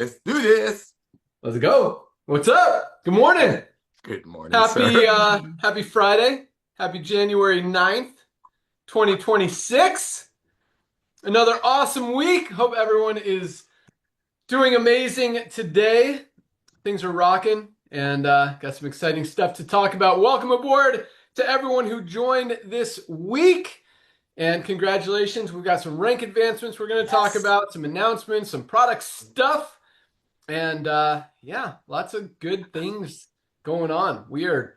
Let's do this. Let's go. What's up? Good morning. Good morning, Happy sir. happy Friday. Happy January 9th, 2026. Another awesome week. Hope everyone is doing amazing today. Things are rocking and got some exciting stuff to talk about. Welcome aboard to everyone who joined this week. And congratulations. We've got some rank advancements we're going to talk Yes. about, some announcements, some product stuff. And yeah, lots of good things going on. We are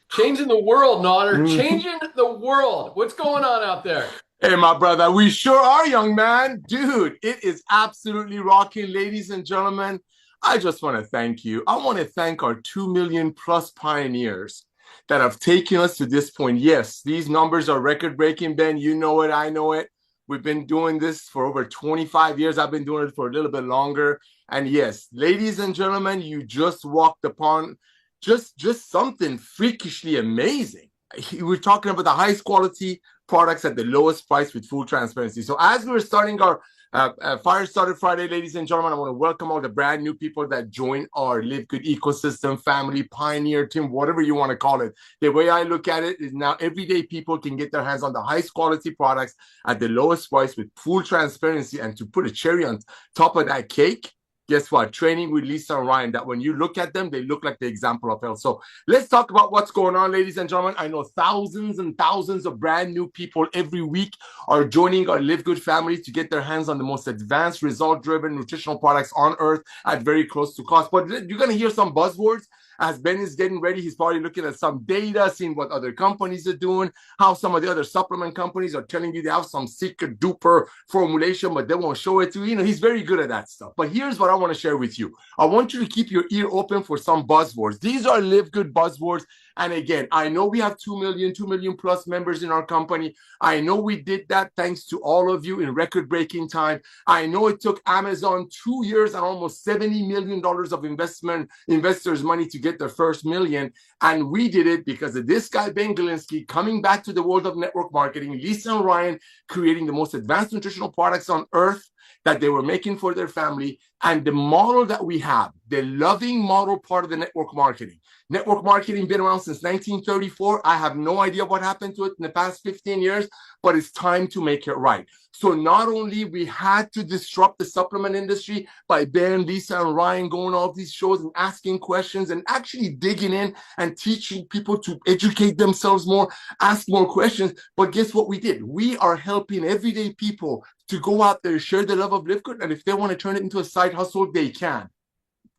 changing the world, Nodder. Mhm. Changing the world. What's going on out there? Hey, my brother, we sure are, young man. Dude, it is absolutely rocking, ladies and gentlemen. I just want to thank you. I want to thank our 2 million plus pioneers that have taken us to this point. Yes, these numbers are record breaking, Ben. You know it. I know it. We've been doing this for over 25 years. I've been doing it for a little bit longer. And yes, ladies and gentlemen, you just walked upon just something freakishly amazing. We're talking about the highest quality products at the lowest price with full transparency. So as we're starting our Firestarter Friday, ladies and gentlemen, I want to welcome all the brand new people that join our LiveGood ecosystem, family, pioneer team, whatever you want to call it. The way I look at it is now everyday people can get their hands on the highest quality products at the lowest price with full transparency. And to put a cherry on top of that cake, guess what? Training with Lisa and Ryan, that when you look at them, they look like the example of health. So let's talk about what's going on, ladies and gentlemen. I know thousands and thousands of brand new people every week are joining our LiveGood family to get their hands on the most advanced, result-driven nutritional products on earth at very close to cost. But you're going to hear some buzzwords. As Ben is getting ready, he's probably looking at some data, seeing what other companies are doing, how some of the other supplement companies are telling you they have some secret duper formulation, but they won't show it to you. You know, he's very good at that stuff. But here's what I want to share with you. I want you to keep your ear open for some buzzwords. These are LiveGood buzzwords. And again, I know we have 2 million plus members in our company. I know we did that thanks to all of you in record-breaking time. I know it took Amazon 2 years and almost $70 million of investors' money to get their first million. And we did it because of this guy, Ben Galinsky, coming back to the world of network marketing, Lisa and Ryan creating the most advanced nutritional products on earth that they were making for their family, and the model that we have, the loving model part of the network marketing. Network marketing been around since 1934. I have no idea what happened to it in the past 15 years, but it's time to make it right. So not only we had to disrupt the supplement industry by Ben, Lisa, and Ryan going all these shows and asking questions and actually digging in and teaching people to educate themselves more, ask more questions. But guess what we did? We are helping everyday people to go out there, share the love of LiveGood, and if they want to turn it into a side hustle, they can.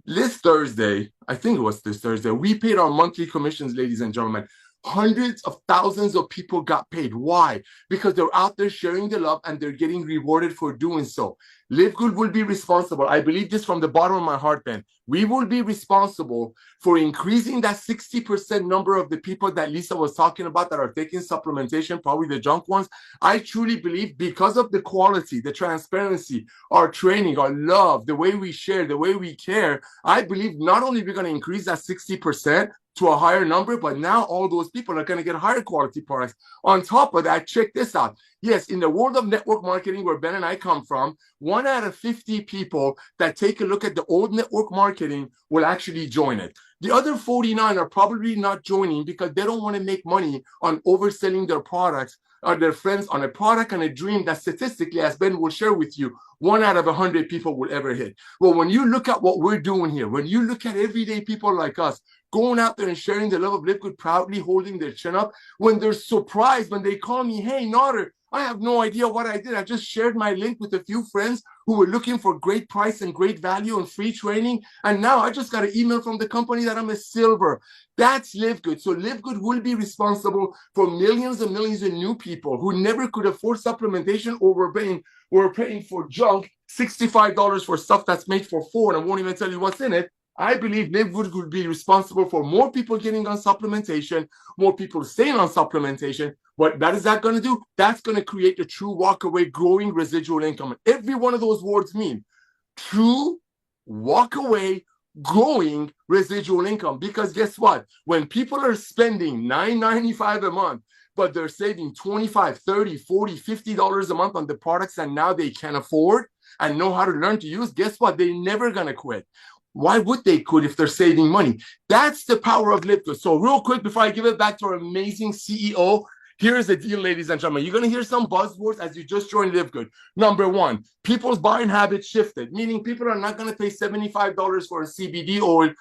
This Thursday, I think it was this Thursday, we paid our monthly commissions, ladies and gentlemen. Hundreds of thousands of people got paid. Why? Because they're out there sharing the love and they're getting rewarded for doing so. LiveGood will be responsible. I believe this from the bottom of my heart, Ben. We will be responsible for increasing that 60% number of the people that Lisa was talking about that are taking supplementation, probably the junk ones. I truly believe because of the quality, the transparency, our training, our love, the way we share, the way we care, I believe not only we're going to increase that 60%, to a higher number, but now all those people are going to get higher quality products. On top of that, check this out. Yes, in the world of network marketing, where Ben and I come from, 1 out of 50 people that take a look at the old network marketing will actually join it. The other 49 are probably not joining because they don't want to make money on overselling their products or their friends on a product and a dream that statistically, as Ben will share with you, 1 out of 100 people will ever hit. Well, when you look at what we're doing here, when you look at everyday people like us, going out there and sharing the love of LiveGood, proudly holding their chin up, when they're surprised, when they call me, hey, Nodder, I have no idea what I did. I just shared my link with a few friends who were looking for great price and great value and free training. And now I just got an email from the company that I'm a silver. That's LiveGood. So LiveGood will be responsible for millions and millions of new people who never could afford supplementation or were paying for junk, $65 for stuff that's made for $4, and I won't even tell you what's in it. I believe LiveGood will be responsible for more people getting on supplementation, more people staying on supplementation. What that is that going to do? That's going to create a true walkaway growing residual income. And every one of those words mean true walkaway growing residual income. Because guess what? When people are spending $9.95 a month, but they're saving $25, $30, $40, $50 a month on the products that now they can afford, and know how to learn to use, guess what? They're never going to quit. Why would they quit if they're saving money? That's the power of LiveGood. So real quick, before I give it back to our amazing CEO, here's the deal, ladies and gentlemen. You're going to hear some buzzwords as you just joined LiveGood. Number one, people's buying habits shifted, meaning people are not going to pay $75 for a CBD oil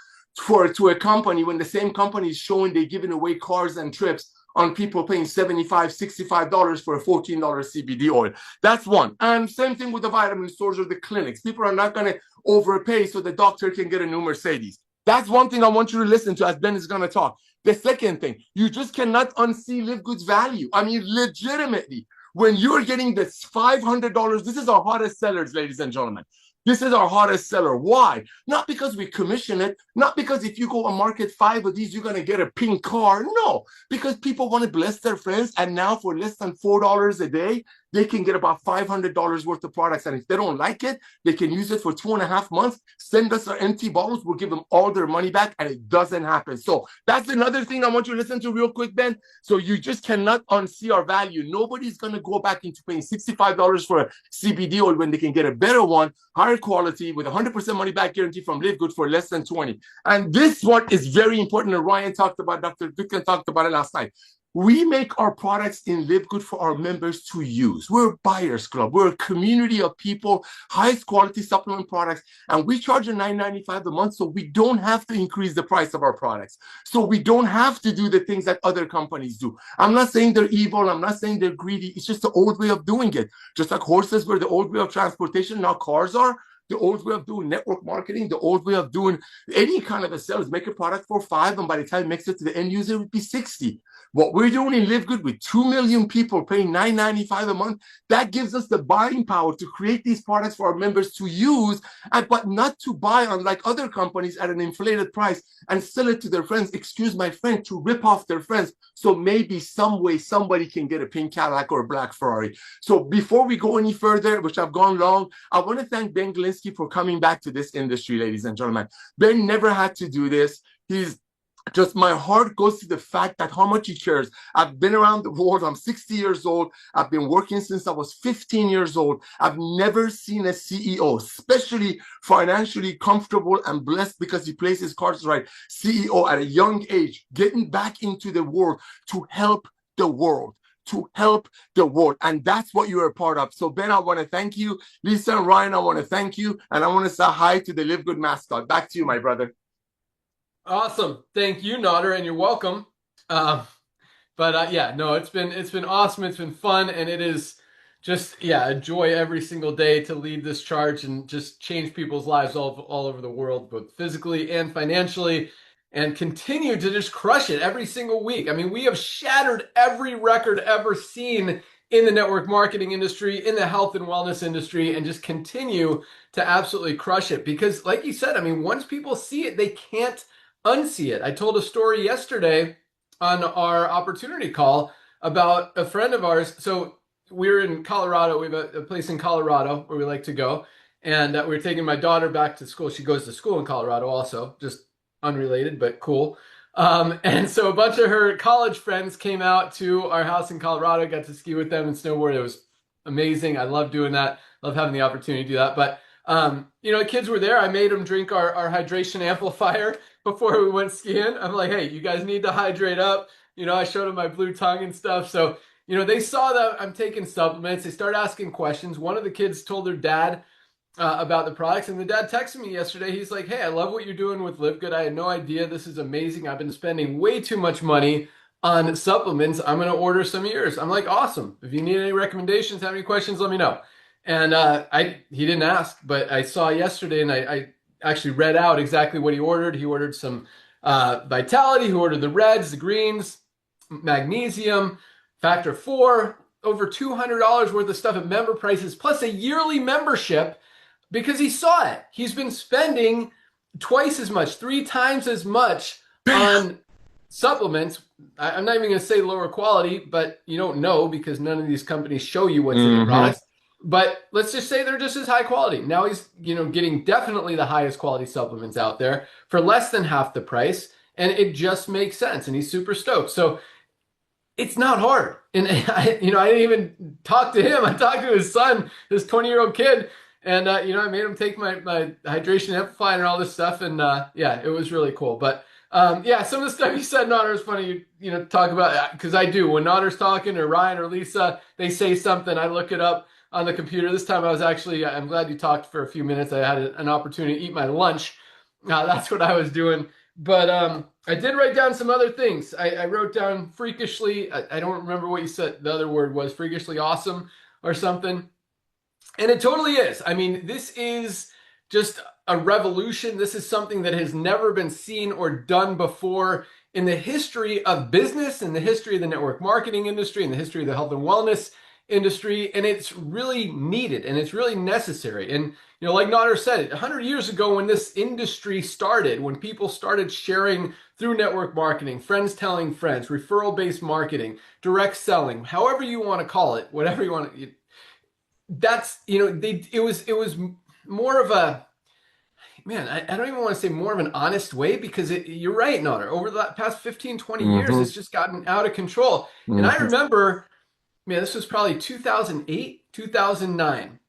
to a company when the same company is showing they're giving away cars and trips on people paying $75, $65 for a $14 CBD oil. That's one. And same thing with the vitamin stores or the clinics. People are not going to overpay so the doctor can get a new Mercedes. That's one thing I want you to listen to as Ben is going to talk. The second thing, you just cannot unsee LiveGood's value. I mean, legitimately, when you're getting this $500, this is our hottest sellers, ladies and gentlemen. This is our hottest seller. Why? Not because we commission it, not because if you go and market 5 of these, you're going to get a pink car. No, because people want to bless their friends. And now for less than $4 a day, they can get about $500 worth of products. And if they don't like it, they can use it for 2.5 months, send us our empty bottles, we'll give them all their money back, and it doesn't happen. So that's another thing I want you to listen to real quick, Ben. So you just cannot unsee our value. Nobody's going to go back into paying $65 for a CBD oil when they can get a better one, higher quality, with 100% money back guarantee from LiveGood for less than 20. And this one is very important. And Ryan talked about, Dr. Victor talked about it last night. We make our products in LiveGood for our members to use. We're a buyers club. We're a community of people, highest quality supplement products, and we charge $9.95 a month, so we don't have to increase the price of our products. So we don't have to do the things that other companies do. I'm not saying they're evil. I'm not saying they're greedy. It's just the old way of doing it. Just like horses were the old way of transportation, now cars are. The old way of doing network marketing, the old way of doing any kind of a sales, make a product for 5, and by the time it makes it to the end user, it would be 60. What we're doing in LiveGood with 2 million people paying $9.95 a month, that gives us the buying power to create these products for our members to use, but not to buy, unlike other companies, at an inflated price and sell it to their friends, excuse my French, to rip off their friends. So maybe some way somebody can get a pink Cadillac or a black Ferrari. So before we go any further, which I've gone long, I want to thank Ben Glinsky for coming back to this industry, ladies and gentlemen. Ben never had to do this. He's just, my heart goes to the fact that how much he cares. I've been around the world. I'm 60 years old. I've been working since I was 15 years old. I've never seen a CEO, especially financially comfortable and blessed because he plays his cards right, CEO at a young age, getting back into the world to help the world. To help the world. And that's what you're a part of. So Ben, I want to thank you. Lisa and Ryan, I want to thank you. And I want to say hi to the LiveGood mascot. Back to you, my brother. Awesome. Thank you, Nader, and you're welcome. Yeah, no, it's been awesome. It's been fun, and it is just, yeah, a joy every single day to lead this charge and just change people's lives all over the world, both physically and financially, and continue to just crush it every single week. I mean, we have shattered every record ever seen in the network marketing industry, in the health and wellness industry, and just continue to absolutely crush it. Because like you said, I mean, once people see it, they can't unsee it. I told a story yesterday on our opportunity call about a friend of ours. So we're in Colorado. We have a place in Colorado where we like to go. And we're taking my daughter back to school. She goes to school in Colorado also, just unrelated, but cool. And so a bunch of her college friends came out to our house in Colorado, got to ski with them and snowboard. It was amazing. I love doing that. Love having the opportunity to do that. But, the kids were there. I made them drink our hydration amplifier before we went skiing. I'm like, hey, you guys need to hydrate up. I showed them my blue tongue and stuff. So, they saw that I'm taking supplements. They started asking questions. One of the kids told their dad about the products, and the dad texted me yesterday. He's like, hey, I love what you're doing with LiveGood. I had no idea. This is amazing. I've been spending way too much money on supplements. I'm going to order some of yours. I'm like, awesome. If you need any recommendations, have any questions, let me know. And he didn't ask, but I saw yesterday, and I actually read out exactly what he ordered. He ordered some Vitality. He ordered the reds, the greens, magnesium, factor 4, over $200 worth of stuff at member prices, plus a yearly membership, because he saw it. He's been spending twice as much, 3 times as much on supplements. I'm not even going to say lower quality, but you don't know because none of these companies show you what's in the products. But let's just say they're just as high quality. Now he's, getting definitely the highest quality supplements out there for less than half the price. And it just makes sense. And he's super stoked. So it's not hard. And I didn't even talk to him. I talked to his son, this 20-year-old kid. And I made him take my hydration amplifier and all this stuff, and yeah, it was really cool. But yeah, some of the stuff you said, Nodder, is funny. Talk about, because I do when Nodder's talking, or Ryan or Lisa, they say something, I look it up on the computer. This time I was actually, I'm glad you talked for a few minutes. I had an opportunity to eat my lunch. That's what I was doing. But I did write down some other things. I wrote down freakishly. I don't remember what you said. The other word was freakishly awesome or something. And it totally is. I mean, this is just a revolution. This is something that has never been seen or done before in the history of business, in the history of the network marketing industry, in the history of the health and wellness industry. And it's really needed and it's really necessary. And, like Nodder said, 100 years ago when this industry started, when people started sharing through network marketing, friends telling friends, referral-based marketing, direct selling, however you want to call it, whatever you want to, that's, it was more of a, man, I don't even want to say more of an honest way, because you're right, Nodder. Over the past 15, 20 years, it's just gotten out of control. And I remember, man, this was probably 2008, 2009,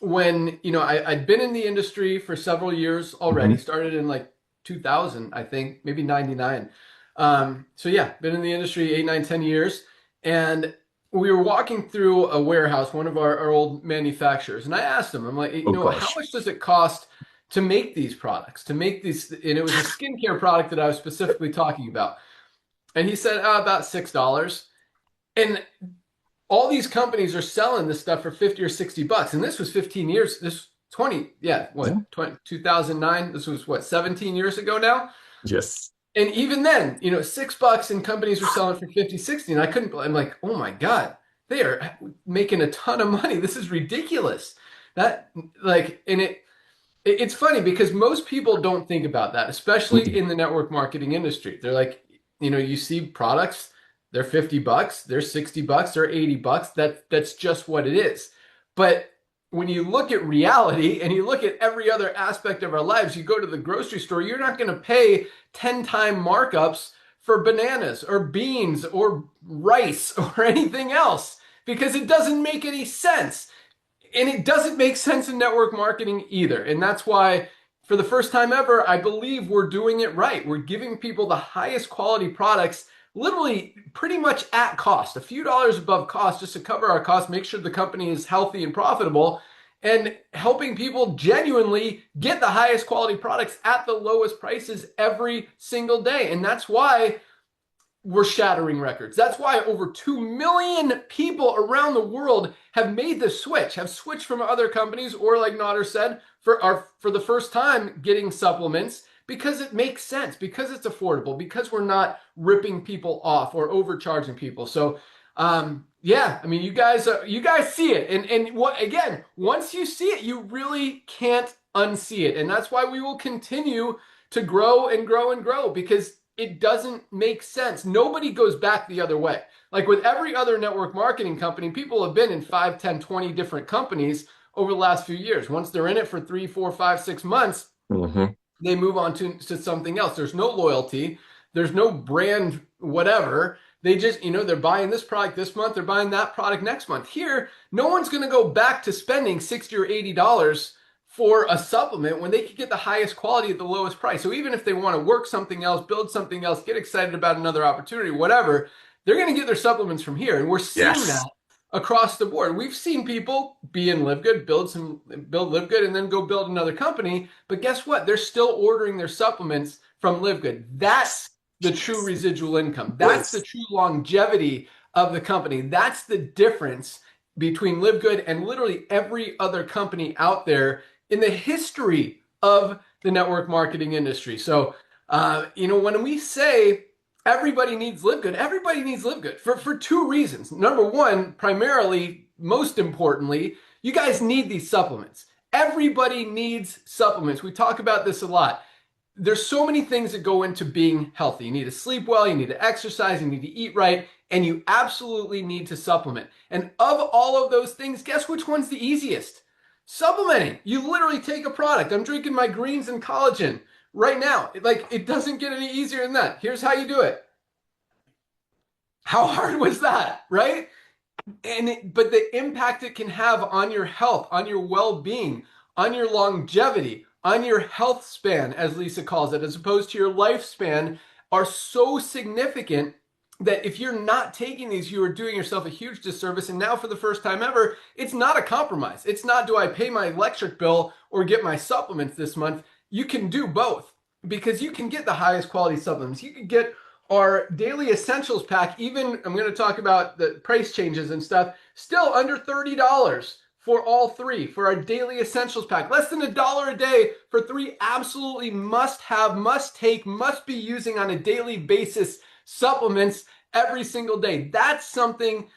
when, I'd been in the industry for several years already, started in like 2000, I think, maybe 99. So yeah, been in the industry 8, 9, 10 years. And we were walking through a warehouse, one of our old manufacturers, and I asked him, I'm like, how much does it cost to make these products, to make these? And it was a skincare product that I was specifically talking about. And he said, about $6. And all these companies are selling this stuff for 50 or $60. And this was 15 years, this 20, yeah, what, 2009? This was what, 17 years ago now? Yes. And even then, $6 and companies were selling for 50, 60. And I'm like, oh my God, they are making a ton of money. This is ridiculous. It's funny because most people don't think about that, especially in the network marketing industry. They're like, you see products, they're $50, they're $60, they're $80. That's just what it is. But when you look at reality and you look at every other aspect of our lives, you go to the grocery store, you're not going to pay 10-time markups for bananas or beans or rice or anything else, because it doesn't make any sense. And it doesn't make sense in network marketing either. And that's why, for the first time ever, I believe we're doing it right. We're giving people the highest quality products, literally pretty much at cost, a few dollars above cost, just to cover our costs, make sure the company is healthy and profitable, and helping people genuinely get the highest quality products at the lowest prices every single day. And that's why we're shattering records. That's why over 2 million people around the world have made the switch, have switched from other companies, or like Nodder said, for the first time getting supplements, because it makes sense, because it's affordable, because we're not ripping people off or overcharging people. So yeah, I mean, you guys see it. And what, again, once you see it, you really can't unsee it. And that's why we will continue to grow and grow and grow, because it doesn't make sense. Nobody goes back the other way. Like with every other network marketing company, people have been in 5, 10, 20 different companies over the last few years. Once they're in it for 3, 4, 5, 6 months, they move on to something else. There's no loyalty. There's no brand whatever. They just, they're buying this product this month, they're buying that product next month. Here, no one's going to go back to spending $60 or $80 for a supplement when they could get the highest quality at the lowest price. So even if they want to work something else, build something else, get excited about another opportunity, whatever, they're going to get their supplements from here. And we're seeing that across the board. We've seen people be in LiveGood, build LiveGood, and then go build another company. But guess what? They're still ordering their supplements from LiveGood. That's the true residual income. That's the true longevity of the company. That's the difference between LiveGood and literally every other company out there in the history of the network marketing industry. So, when we say everybody needs LiveGood, everybody needs LiveGood for 2 reasons. Number one, primarily, most importantly, you guys need these supplements. Everybody needs supplements. We talk about this a lot. There's so many things that go into being healthy. You need to sleep well, you need to exercise, you need to eat right, and you absolutely need to supplement. And of all of those things, guess which one's the easiest? Supplementing. You literally take a product. I'm drinking my greens and collagen right now. It doesn't get any easier than that. Here's how you do it. How hard was that, right? But the impact it can have on your health, on your well-being, on your longevity, on your health span, as Lisa calls it, as opposed to your lifespan, are so significant that if you're not taking these, you are doing yourself a huge disservice. And now, for the first time ever, it's not a compromise. It's not, do I pay my electric bill or get my supplements this month? You can do both, because you can get the highest quality supplements. You can get our daily essentials pack. Even, I'm going to talk about the price changes and stuff, still under $30 for all three, for our daily essentials pack. Less than $1 a day for three absolutely must have, must take, must be using on a daily basis supplements every single day. That's something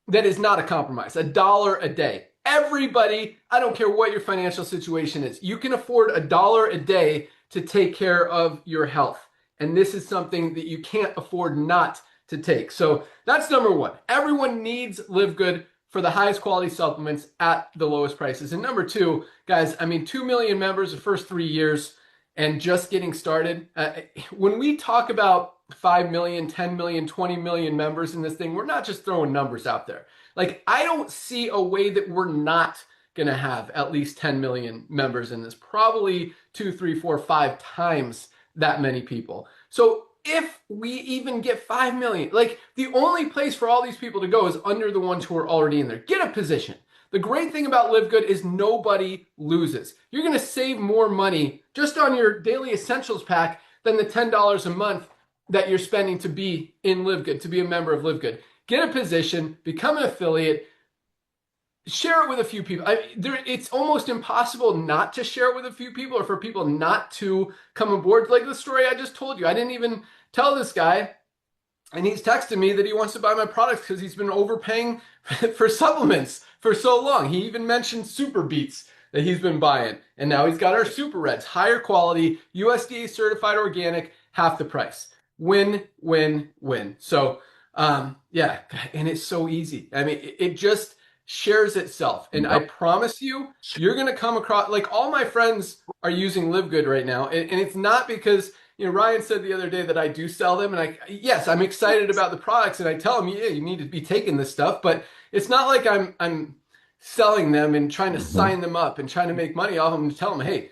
that is not a compromise. $1 a day. Everybody, I don't care what your financial situation is, you can afford $1 a day to take care of your health. And this is something that you can't afford not to take. So that's number one. Everyone needs LiveGood for the highest quality supplements at the lowest prices. And number two, guys, I mean, 2 million members the first 3 years and just getting started. When we talk about 5 million, 10 million, 20 million members in this thing, we're not just throwing numbers out there. Like, I don't see a way that we're not going to have at least 10 million members in this, probably 2, 3, 4, 5 times that many people. So if we even get 5 million, like, the only place for all these people to go is under the ones who are already in there. Get a position. The great thing about LiveGood is nobody loses. You're going to save more money just on your daily essentials pack than the $10 a month that you're spending to be in LiveGood, to be a member of LiveGood. Get a position, become an affiliate, share it with a few people. It's almost impossible not to share it with a few people, or for people not to come aboard. Like the story I just told you. I didn't even tell this guy, and he's texted me that he wants to buy my products because he's been overpaying for supplements for so long. He even mentioned Super Beats that he's been buying. And now he's got our Super Reds, higher quality, USDA certified organic, half the price. Win, win, win. So, yeah, and it's so easy. I mean, it just shares itself. And I promise you, you're going to come across, like, all my friends are using LiveGood right now. And it's not because, you know, Ryan said the other day that I do sell them. And yes, I'm excited about the products. And I tell them, yeah, you need to be taking this stuff. But it's not like I'm selling them and trying to sign them up and trying to make money off them and tell them, hey,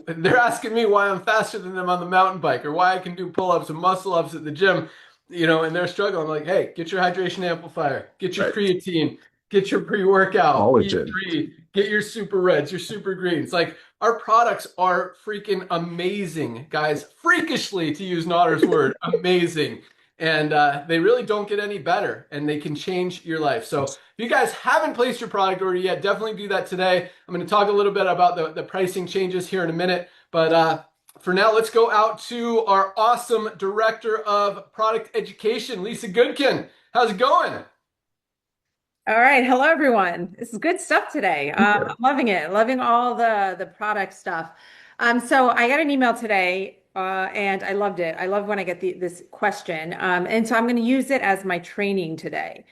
they're asking me why I'm faster than them on the mountain bike, or why I can do pull-ups and muscle-ups at the gym, you know, and they're struggling. I'm like, hey, get your hydration amplifier, get your creatine, get your pre-workout, E3, get your super reds, your super greens. Like, our products are freaking amazing, guys. Freakishly, to use Notter's word, amazing. And they really don't get any better, and they can change your life. So if you guys haven't placed your product order yet, definitely do that today. I'm going to talk a little bit about the pricing changes here in a minute. But for now, let's go out to our awesome Director of Product Education, Lisa Goodkin. How's it going? All right. Hello, everyone. This is good stuff today. I'm loving it. Loving all the product stuff. So I got an email today, and I loved it. I love when I get this question. And so I'm going to use it as my training today.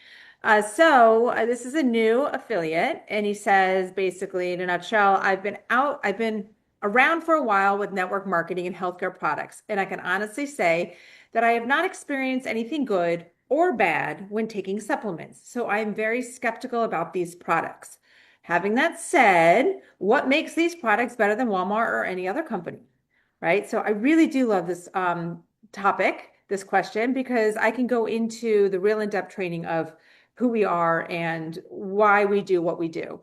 This is a new affiliate, and he says, basically, in a nutshell, I've been around for a while with network marketing and healthcare products, and I can honestly say that I have not experienced anything good or bad when taking supplements. So I'm very skeptical about these products. Having that said, what makes these products better than Walmart or any other company? Right? So I really do love this topic, this question, because I can go into the real in-depth training of who we are and why we do what we do.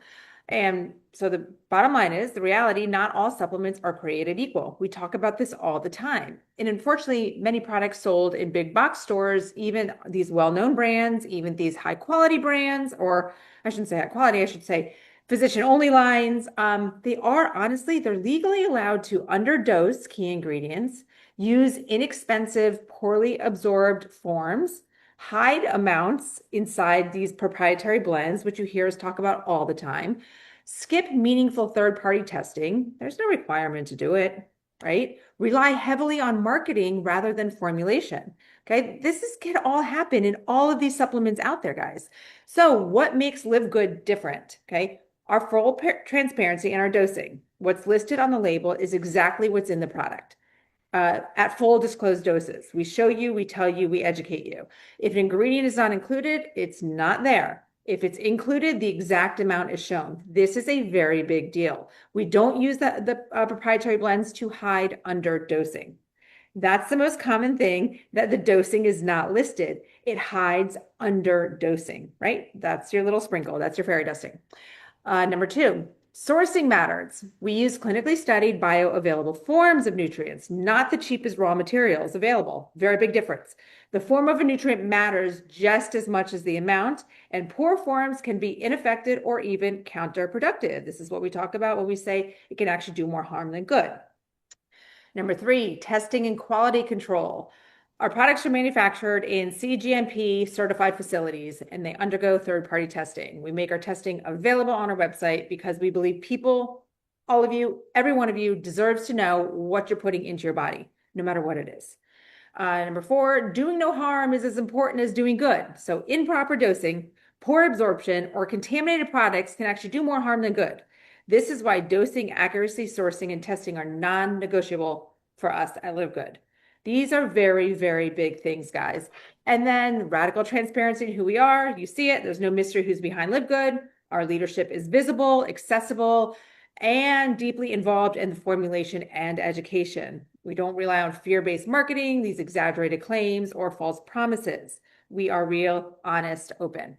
And so the bottom line is, the reality, not all supplements are created equal. We talk about this all the time. And unfortunately, many products sold in big box stores, even these well-known brands, even these high quality brands, or I shouldn't say high quality, I should say physician only lines, they're legally allowed to underdose key ingredients, use inexpensive, poorly absorbed forms, hide amounts inside these proprietary blends, which you hear us talk about all the time, skip meaningful third-party testing. There's no requirement to do it, right? Rely heavily on marketing rather than formulation. Okay, can all happen in all of these supplements out there, guys. So what makes LiveGood different? Okay, our full transparency and our dosing. What's listed on the label is exactly what's in the product. At full disclosed doses. We show you, we tell you, we educate you. If an ingredient is not included, it's not there. If it's included, the exact amount is shown. This is a very big deal. We don't use the proprietary blends to hide under dosing. That's the most common thing, that the dosing is not listed. It hides under dosing, right? That's your little sprinkle. That's your fairy dusting. Number two, sourcing matters. We use clinically studied bioavailable forms of nutrients, not the cheapest raw materials available. Very big difference. The form of a nutrient matters just as much as the amount, and poor forms can be ineffective or even counterproductive. This is what we talk about when we say it can actually do more harm than good. Number three, testing and quality control. Our products are manufactured in CGMP certified facilities, and they undergo third-party testing. We make our testing available on our website because we believe people, all of you, every one of you, deserves to know what you're putting into your body, no matter what it is. Number four, doing no harm is as important as doing good. So improper dosing, poor absorption, or contaminated products can actually do more harm than good. This is why dosing, accuracy, sourcing, and testing are non-negotiable for us at LiveGood. These are very, very big things, guys. And then radical transparency in who we are. You see it. There's no mystery who's behind LiveGood. Our leadership is visible, accessible, and deeply involved in the formulation and education. We don't rely on fear-based marketing, these exaggerated claims, or false promises. We are real, honest, open.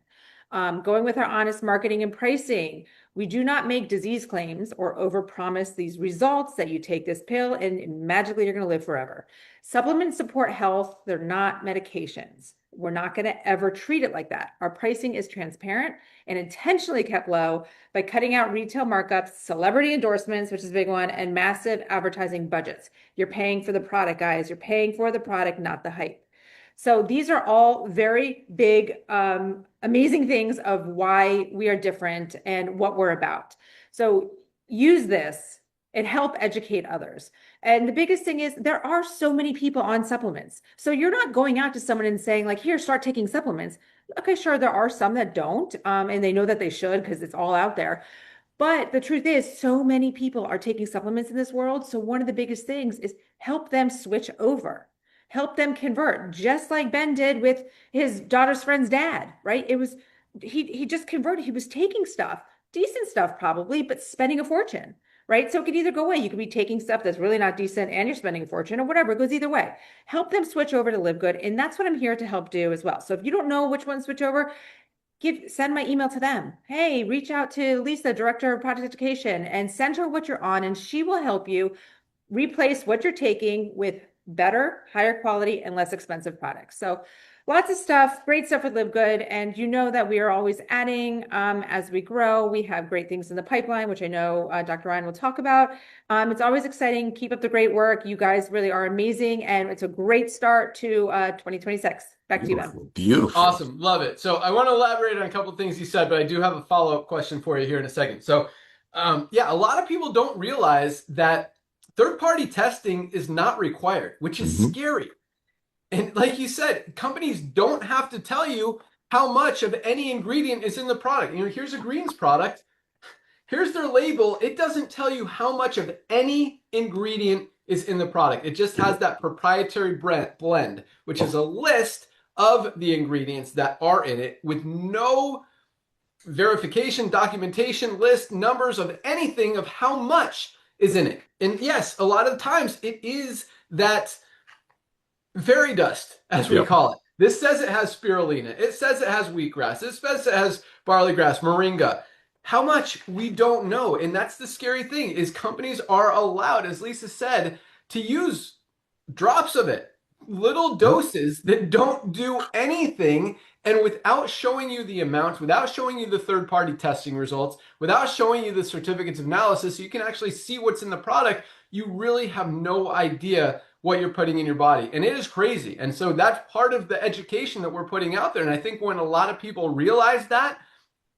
Going with our honest marketing and pricing, we do not make disease claims or overpromise these results that you take this pill and magically you're going to live forever. Supplements support health. They're not medications. We're not going to ever treat it like that. Our pricing is transparent and intentionally kept low by cutting out retail markups, celebrity endorsements, which is a big one, and massive advertising budgets. You're paying for the product, guys. You're paying for the product, not the hype. So these are all very big, amazing things of why we are different and what we're about. So use this and help educate others. And the biggest thing is there are so many people on supplements. So you're not going out to someone and saying like, here, start taking supplements. Okay, sure, there are some that don't, and they know that they should because it's all out there. But the truth is, so many people are taking supplements in this world. So one of the biggest things is help them switch over. Help them convert, just like Ben did with his daughter's friend's dad, right? It was, he just converted. He was taking stuff, decent stuff probably, but spending a fortune, right? So it could either go away. You could be taking stuff that's really not decent and you're spending a fortune or whatever. It goes either way. Help them switch over to LiveGood. And that's what I'm here to help do as well. So if you don't know which one to switch over, send my email to them. Hey, reach out to Lisa, Director of Product Education, and send her what you're on, and she will help you replace what you're taking with better, higher quality, and less expensive products. So lots of stuff, great stuff with LiveGood. And you know that we are always adding as we grow. We have great things in the pipeline, which I know Dr. Ryan will talk about. It's always exciting. Keep up the great work. You guys really are amazing. And it's a great start to 2026. Back to you, Ben. Beautiful. Awesome. Love it. So I want to elaborate on a couple of things you said, but I do have a follow-up question for you here in a second. So yeah, a lot of people don't realize that third-party testing is not required, which is scary. And like you said, companies don't have to tell you how much of any ingredient is in the product. You know, here's a greens product. Here's their label. It doesn't tell you how much of any ingredient is in the product. It just has that proprietary blend, which is a list of the ingredients that are in it with no verification, documentation, list, numbers of anything of how much is in it. And yes, a lot of times it is that fairy dust, as we call it. This says it has spirulina. It says it has wheatgrass. It says it has barley grass, moringa. How much? We don't know. And that's the scary thing, is companies are allowed, as Lisa said, to use drops of it, little doses that don't do anything. And without showing you the amount, without showing you the third-party testing results, without showing you the certificates of analysis, so you can actually see what's in the product, you really have no idea what you're putting in your body. And it is crazy. And so that's part of the education that we're putting out there. And I think when a lot of people realize that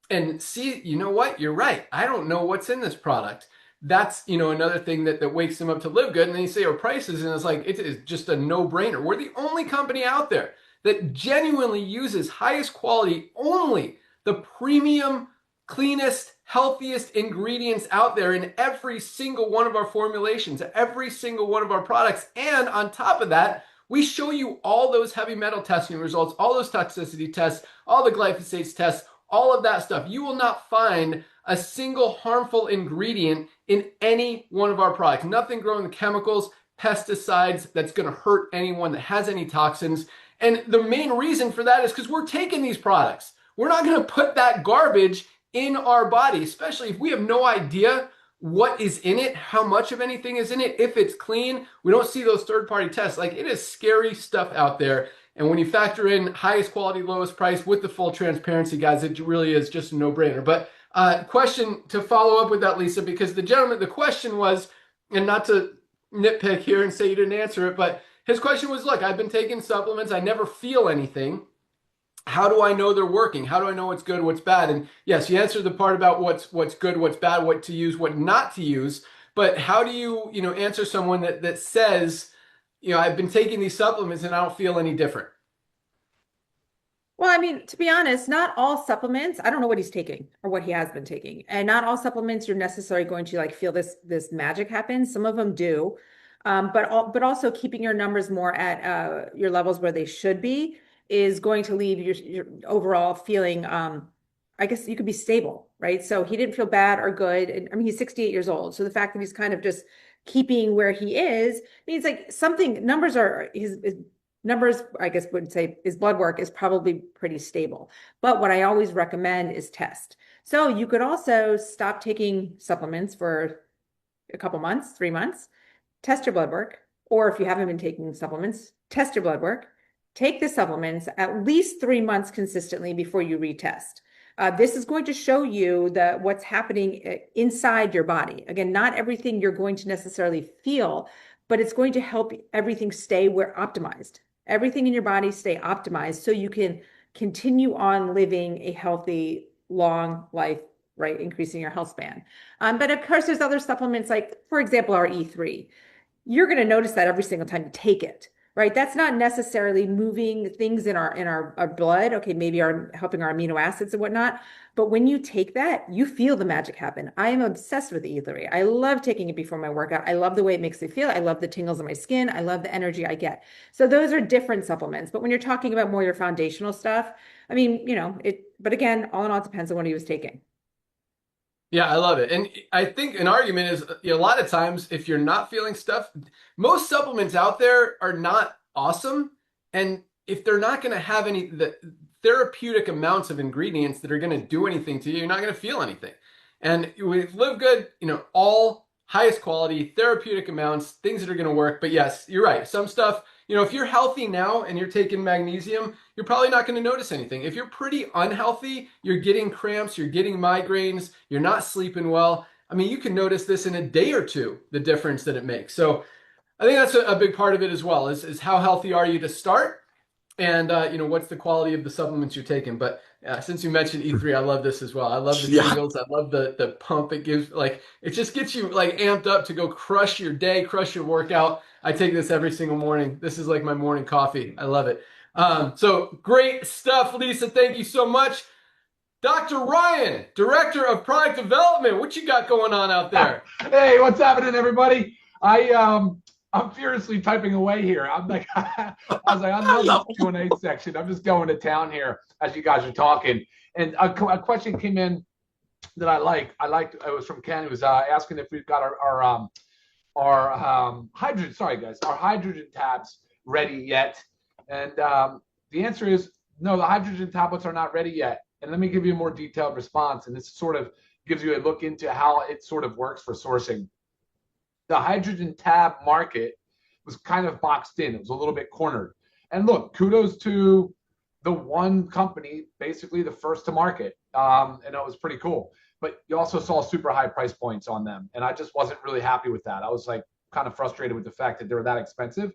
and see, you know what, you're right, I don't know what's in this product. That's, you know, another thing that wakes them up to LiveGood. And then you say our prices, and it's like, it is just a no-brainer. We're the only company out there that genuinely uses highest quality, only the premium, cleanest, healthiest ingredients out there in every single one of our formulations, every single one of our products. And on top of that, we show you all those heavy metal testing results, all those toxicity tests, all the glyphosate tests, all of that stuff. You will not find a single harmful ingredient in any one of our products. Nothing growing with chemicals, pesticides that's going to hurt anyone that has any toxins. And the main reason for that is because we're taking these products. We're not going to put that garbage in our body, especially if we have no idea what is in it, how much of anything is in it, if it's clean. We don't see those third-party tests. Like, it is scary stuff out there. And when you factor in highest quality, lowest price with the full transparency, guys, it really is just a no-brainer. But question to follow up with that, Lisa, because the question was, and not to nitpick here and say you didn't answer it, but his question was, look, I've been taking supplements. I never feel anything. How do I know they're working? How do I know what's good, what's bad? And yes, you answered the part about what's good, what's bad, what to use, what not to use. But how do you answer someone that says, I've been taking these supplements and I don't feel any different? Well, I mean, to be honest, not all supplements, I don't know what he's taking or what he has been taking. And not all supplements you're necessarily going to like feel this magic happen. Some of them do. But also keeping your numbers more at your levels where they should be is going to leave your overall feeling, I guess you could be stable, right? So he didn't feel bad or good. And I mean, he's 68 years old. So the fact that he's kind of just keeping where he is means like something, numbers are, his numbers, I guess would say his blood work is probably pretty stable. But what I always recommend is test. So you could also stop taking supplements for a couple months, 3 months, test your blood work. Or if you haven't been taking supplements, test your blood work. Take the supplements at least 3 months consistently before you retest. This is going to show you what's happening inside your body. Again, not everything you're going to necessarily feel, but it's going to help everything stay optimized. Everything in your body stay optimized so you can continue on living a healthy, long life, right? Increasing your health span. But of course, there's other supplements like, for example, our E3. You're going to notice that every single time you take it. Right. That's not necessarily moving things in our blood. Okay, maybe helping our amino acids and whatnot. But when you take that, you feel the magic happen. I am obsessed with E3. I love taking it before my workout. I love the way it makes me feel. I love the tingles on my skin. I love the energy I get. So those are different supplements. But when you're talking about more your foundational stuff, I mean, but again, all in all, it depends on what he was taking. Yeah, I love it. And I think an argument is, a lot of times if you're not feeling stuff, most supplements out there are not awesome. And if they're not going to have the therapeutic amounts of ingredients that are going to do anything to you, you're not going to feel anything. And with LiveGood, all highest quality, therapeutic amounts, things that are going to work. But yes, you're right. Some stuff, if you're healthy now and you're taking magnesium, you're probably not going to notice anything. If you're pretty unhealthy, you're getting cramps, you're getting migraines, you're not sleeping well. I mean, you can notice this in a day or two, the difference that it makes. So I think that's a big part of it as well, is how healthy are you to start? And, what's the quality of the supplements you're taking? But since you mentioned E3, I love this as well. I love the tingles. I love the pump it gives. Like, it just gets you like amped up to go crush your day, crush your workout. I take this every single morning. This is like my morning coffee. I love it. So great stuff, Lisa. Thank you so much. Dr. Ryan, Director of Product Development. What you got going on out there? Hey, what's happening, everybody? I'm furiously typing away here. I'm like, I was like, I love the Q&A section. I'm just going to town here as you guys are talking. And a question came in that I liked. It was from Ken. He was asking if we've got our hydrogen. Sorry, guys, our hydrogen tabs ready yet? And the answer is no. The hydrogen tablets are not ready yet. And let me give you a more detailed response. And this sort of gives you a look into how it sort of works for sourcing. The hydrogen tab market was kind of boxed in. It was a little bit cornered. And look, kudos to the one company, basically the first to market. And it was pretty cool. But you also saw super high price points on them. And I just wasn't really happy with that. I was like kind of frustrated with the fact that they were that expensive.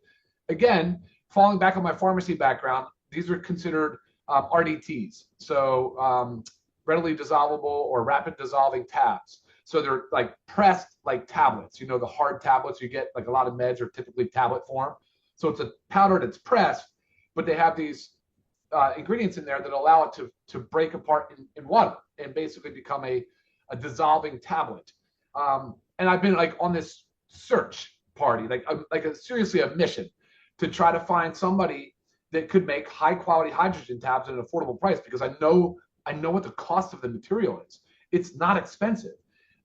Again, falling back on my pharmacy background, these are considered RDTs. So readily dissolvable or rapid dissolving tabs. So they're like pressed like tablets, the hard tablets you get, like a lot of meds are typically tablet form. So it's a powder that's pressed, but they have these ingredients in there that allow it to break apart in water and basically become a dissolving tablet. And I've been like on this search party, seriously a mission to try to find somebody that could make high quality hydrogen tabs at an affordable price, because I know I know what the cost of the material is. It's not expensive.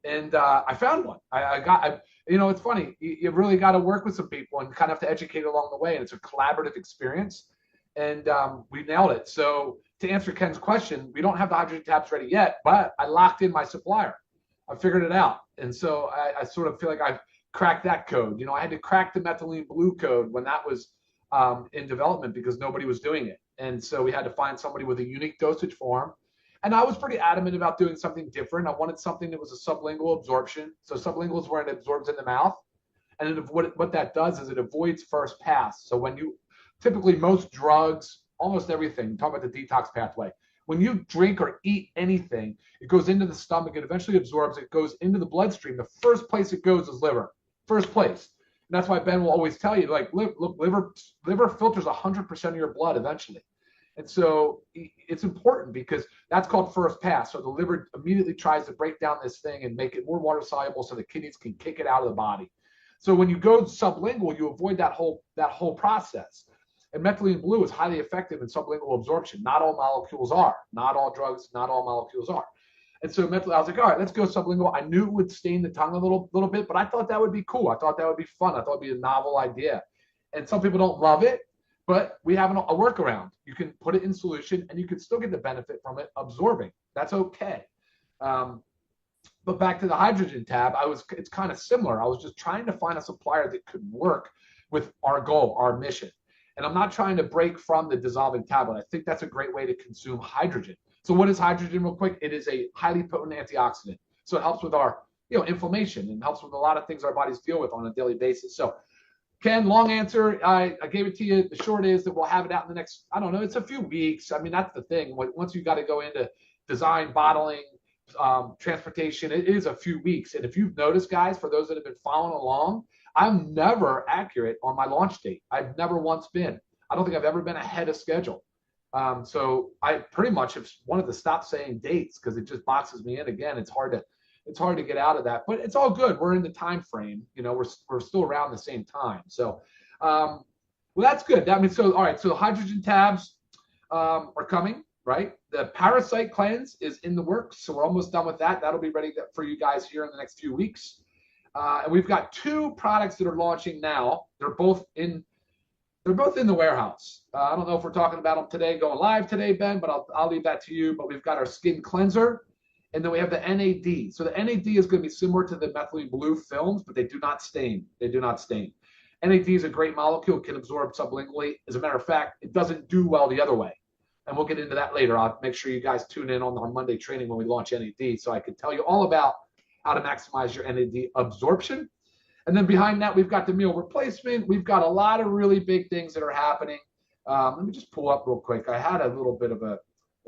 And I found one. It's funny. You really got to work with some people and kind of have to educate along the way. And it's a collaborative experience. And we nailed it. So to answer Ken's question, we don't have the hydrogen tabs ready yet, but I locked in my supplier. I figured it out. And so I sort of feel like I've cracked that code. I had to crack the methylene blue code when that was in development because nobody was doing it. And so we had to find somebody with a unique dosage form. And I was pretty adamant about doing something different. I wanted something that was a sublingual absorption. So sublingual is where it absorbs in the mouth. And what that does is it avoids first pass. So when you typically most drugs, almost everything, talk about the detox pathway. When you drink or eat anything, it goes into the stomach, it eventually absorbs, it goes into the bloodstream. The first place it goes is liver, first place. And that's why Ben will always tell you, like, look, liver filters 100% of your blood eventually. And so it's important because that's called first pass. So the liver immediately tries to break down this thing and make it more water soluble so the kidneys can kick it out of the body. So when you go sublingual, you avoid that whole process. And methylene blue is highly effective in sublingual absorption. Not all molecules are. Not all drugs, not all molecules are. And so I was like, all right, let's go sublingual. I knew it would stain the tongue a little bit, but I thought that would be cool. I thought that would be fun. I thought it'd be a novel idea. And some people don't love it, but we have a workaround. You can put it in solution and you can still get the benefit from it absorbing. That's okay. But back to the hydrogen tab, it's kind of similar. I was just trying to find a supplier that could work with our goal, our mission. And I'm not trying to break from the dissolving tablet. I think that's a great way to consume hydrogen. So what is hydrogen real quick? It is a highly potent antioxidant. So it helps with our inflammation and helps with a lot of things our bodies deal with on a daily basis. So Ken, long answer. I gave it to you. The short is that we'll have it out in the next, I don't know, it's a few weeks. I mean, that's the thing. Once you got to go into design, bottling, transportation, it is a few weeks. And if you've noticed, guys, for those that have been following along, I'm never accurate on my launch date. I've never once been. I don't think I've ever been ahead of schedule. So I pretty much have wanted to stop saying dates because it just boxes me in again. It's hard to get out of that, but it's all good. We're in the time frame. We're still around the same time. So, well, that's good. That means all right. So the hydrogen tabs are coming, right? The parasite cleanse is in the works, so we're almost done with that. That'll be ready for you guys here in the next few weeks. And we've got two products that are launching now. They're both in the warehouse. I don't know if we're talking about them today, going live today, Ben, but I'll leave that to you. But we've got our skin cleanser, and then we have the NAD. So the NAD is going to be similar to the methylene blue films, but they do not stain. They do not stain. NAD is a great molecule, can absorb sublingually. As a matter of fact, it doesn't do well the other way. And we'll get into that later. I'll make sure you guys tune in on our Monday training when we launch NAD so I can tell you all about how to maximize your NAD absorption. And then behind that, we've got the meal replacement. We've got a lot of really big things that are happening. Let me just pull up real quick. I had a little bit of a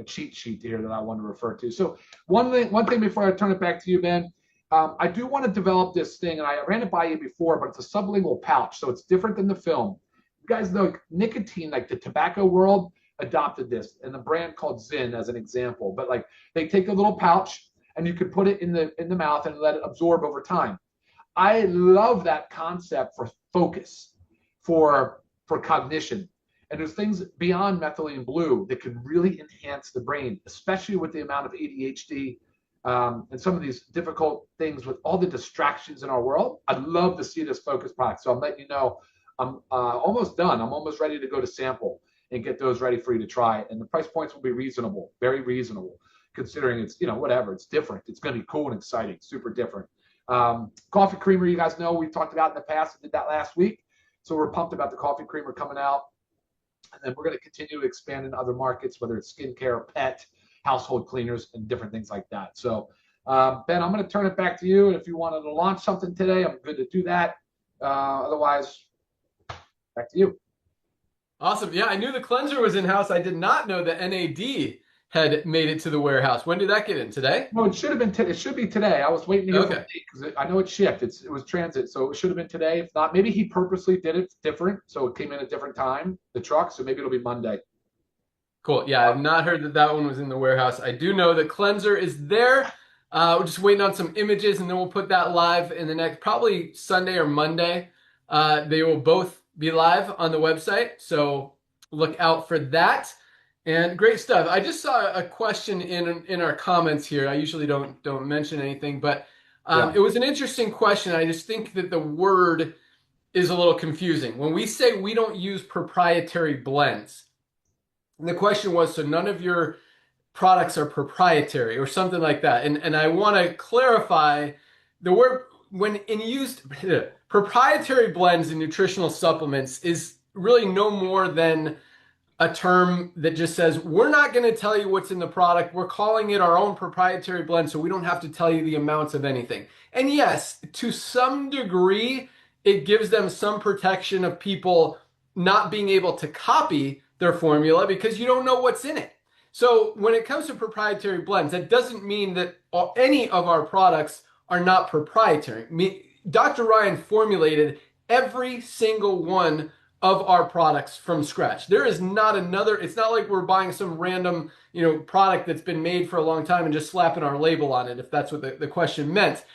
cheat sheet here that I want to refer to. So one thing before I turn it back to you, Ben, I do want to develop this thing, and I ran it by you before, but it's a sublingual pouch, so it's different than the film. You guys know nicotine, like the tobacco world, adopted this, and the brand called Zyn as an example. But like they take a little pouch, and you can put it in the mouth and let it absorb over time. I love that concept for focus, for cognition. And there's things beyond methylene blue that can really enhance the brain, especially with the amount of ADHD and some of these difficult things with all the distractions in our world. I'd love to see this focus product. So I'm letting you know I'm almost done. I'm almost ready to go to sample and get those ready for you to try. And the price points will be reasonable, very reasonable, considering it's, whatever, it's different. It's going to be cool and exciting, super different. Coffee creamer, you guys know we talked about in the past. I did that last week. So we're pumped about the coffee creamer coming out. And then we're going to continue to expand in other markets, whether it's skincare, pet, household cleaners, and different things like that. So, Ben, I'm going to turn it back to you. And if you wanted to launch something today, I'm good to do that. Otherwise, back to you. Awesome. Yeah, I knew the cleanser was in-house. I did not know the NAD had made it to the warehouse. When did that get in? Today? No, it should have been. It should be today. I was waiting to hear from Nate because I know it shipped. It was transit, so it should have been today. If not, maybe he purposely did it different, so it came in at a different time. The truck, so maybe it'll be Monday. Cool. Yeah, I've not heard that one was in the warehouse. I do know the cleanser is there. We're just waiting on some images, and then we'll put that live in the next probably Sunday or Monday. They will both be live on the website, so look out for that. And great stuff. I just saw a question in our comments here. I usually don't mention anything, but it was an interesting question. I just think that the word is a little confusing. When we say we don't use proprietary blends, and the question was, so none of your products are proprietary or something like that. And I want to clarify the word when in used proprietary blends in nutritional supplements is really no more than a term that just says, we're not going to tell you what's in the product. We're calling it our own proprietary blend, so we don't have to tell you the amounts of anything. And yes, to some degree, it gives them some protection of people not being able to copy their formula because you don't know what's in it. So when it comes to proprietary blends, that doesn't mean that any of our products are not proprietary. Dr. Ryan formulated every single one of our products from scratch. There is not another, it's not like we're buying some random, product that's been made for a long time and just slapping our label on it, if that's what the question meant.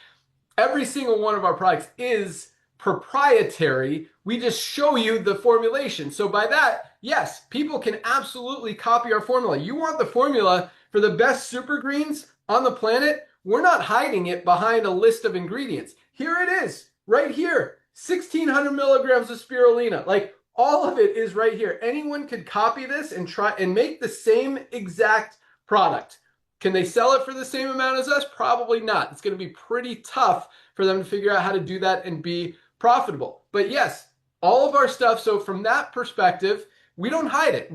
Every single one of our products is proprietary. We just show you the formulation. So by that, yes, people can absolutely copy our formula. You want the formula for the best super greens on the planet? We're not hiding it behind a list of ingredients. Here it is, right here, 1,600 milligrams of spirulina. Like, all of it is right here. Anyone could copy this and try and make the same exact product. Can they sell it for the same amount as us? Probably not. It's going to be pretty tough for them to figure out how to do that and be profitable. But yes, all of our stuff. So from that perspective, we don't hide it.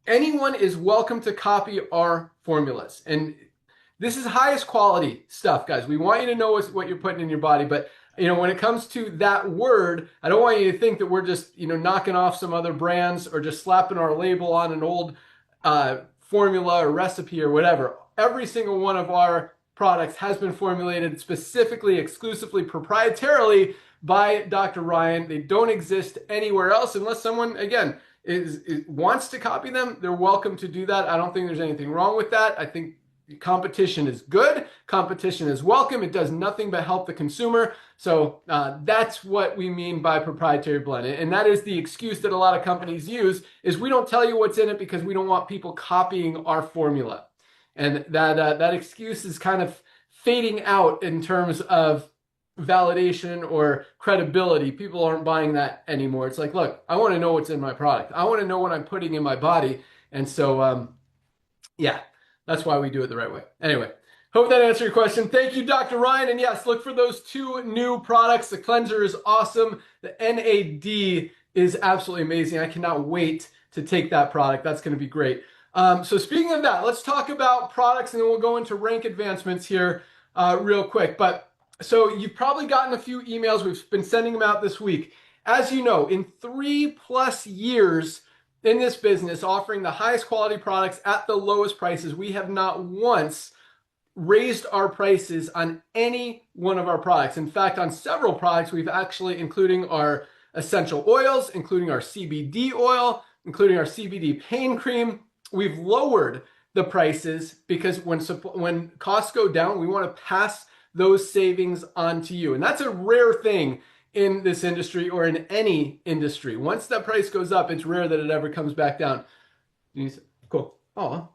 Anyone is welcome to copy our formulas. And this is highest quality stuff, guys. We want you to know what you're putting in your body. But when it comes to that word, I don't want you to think that we're just, knocking off some other brands or just slapping our label on an old formula or recipe or whatever. Every single one of our products has been formulated specifically, exclusively, proprietarily by Dr. Ryan. They don't exist anywhere else unless someone, again, wants to copy them. They're welcome to do that. I don't think there's anything wrong with that. I think competition is good. Competition is welcome. It does nothing but help the consumer. So that's what we mean by proprietary blend. And that is the excuse that a lot of companies use, is we don't tell you what's in it because we don't want people copying our formula. And that excuse is kind of fading out in terms of validation or credibility. People aren't buying that anymore. It's like, look, I want to know what's in my product. I want to know what I'm putting in my body. And so, yeah. That's why we do it the right way. Anyway, hope that answered your question. Thank you, Dr. Ryan. And yes, look for those 2 new products. The cleanser is awesome. The NAD is absolutely amazing. I cannot wait to take that product. That's going to be great. So speaking of that, let's talk about products and then we'll go into rank advancements here real quick. But so you've probably gotten a few emails. We've been sending them out this week. As you know, in 3+ years, in this business, offering the highest quality products at the lowest prices, we have not once raised our prices on any one of our products. In fact, on several products, we've actually, including our essential oils, including our CBD oil, including our CBD pain cream, we've lowered the prices because when costs go down, we want to pass those savings on to you. And that's a rare thing in this industry or in any industry. Once that price goes up, it's rare that it ever comes back down. Cool. Oh,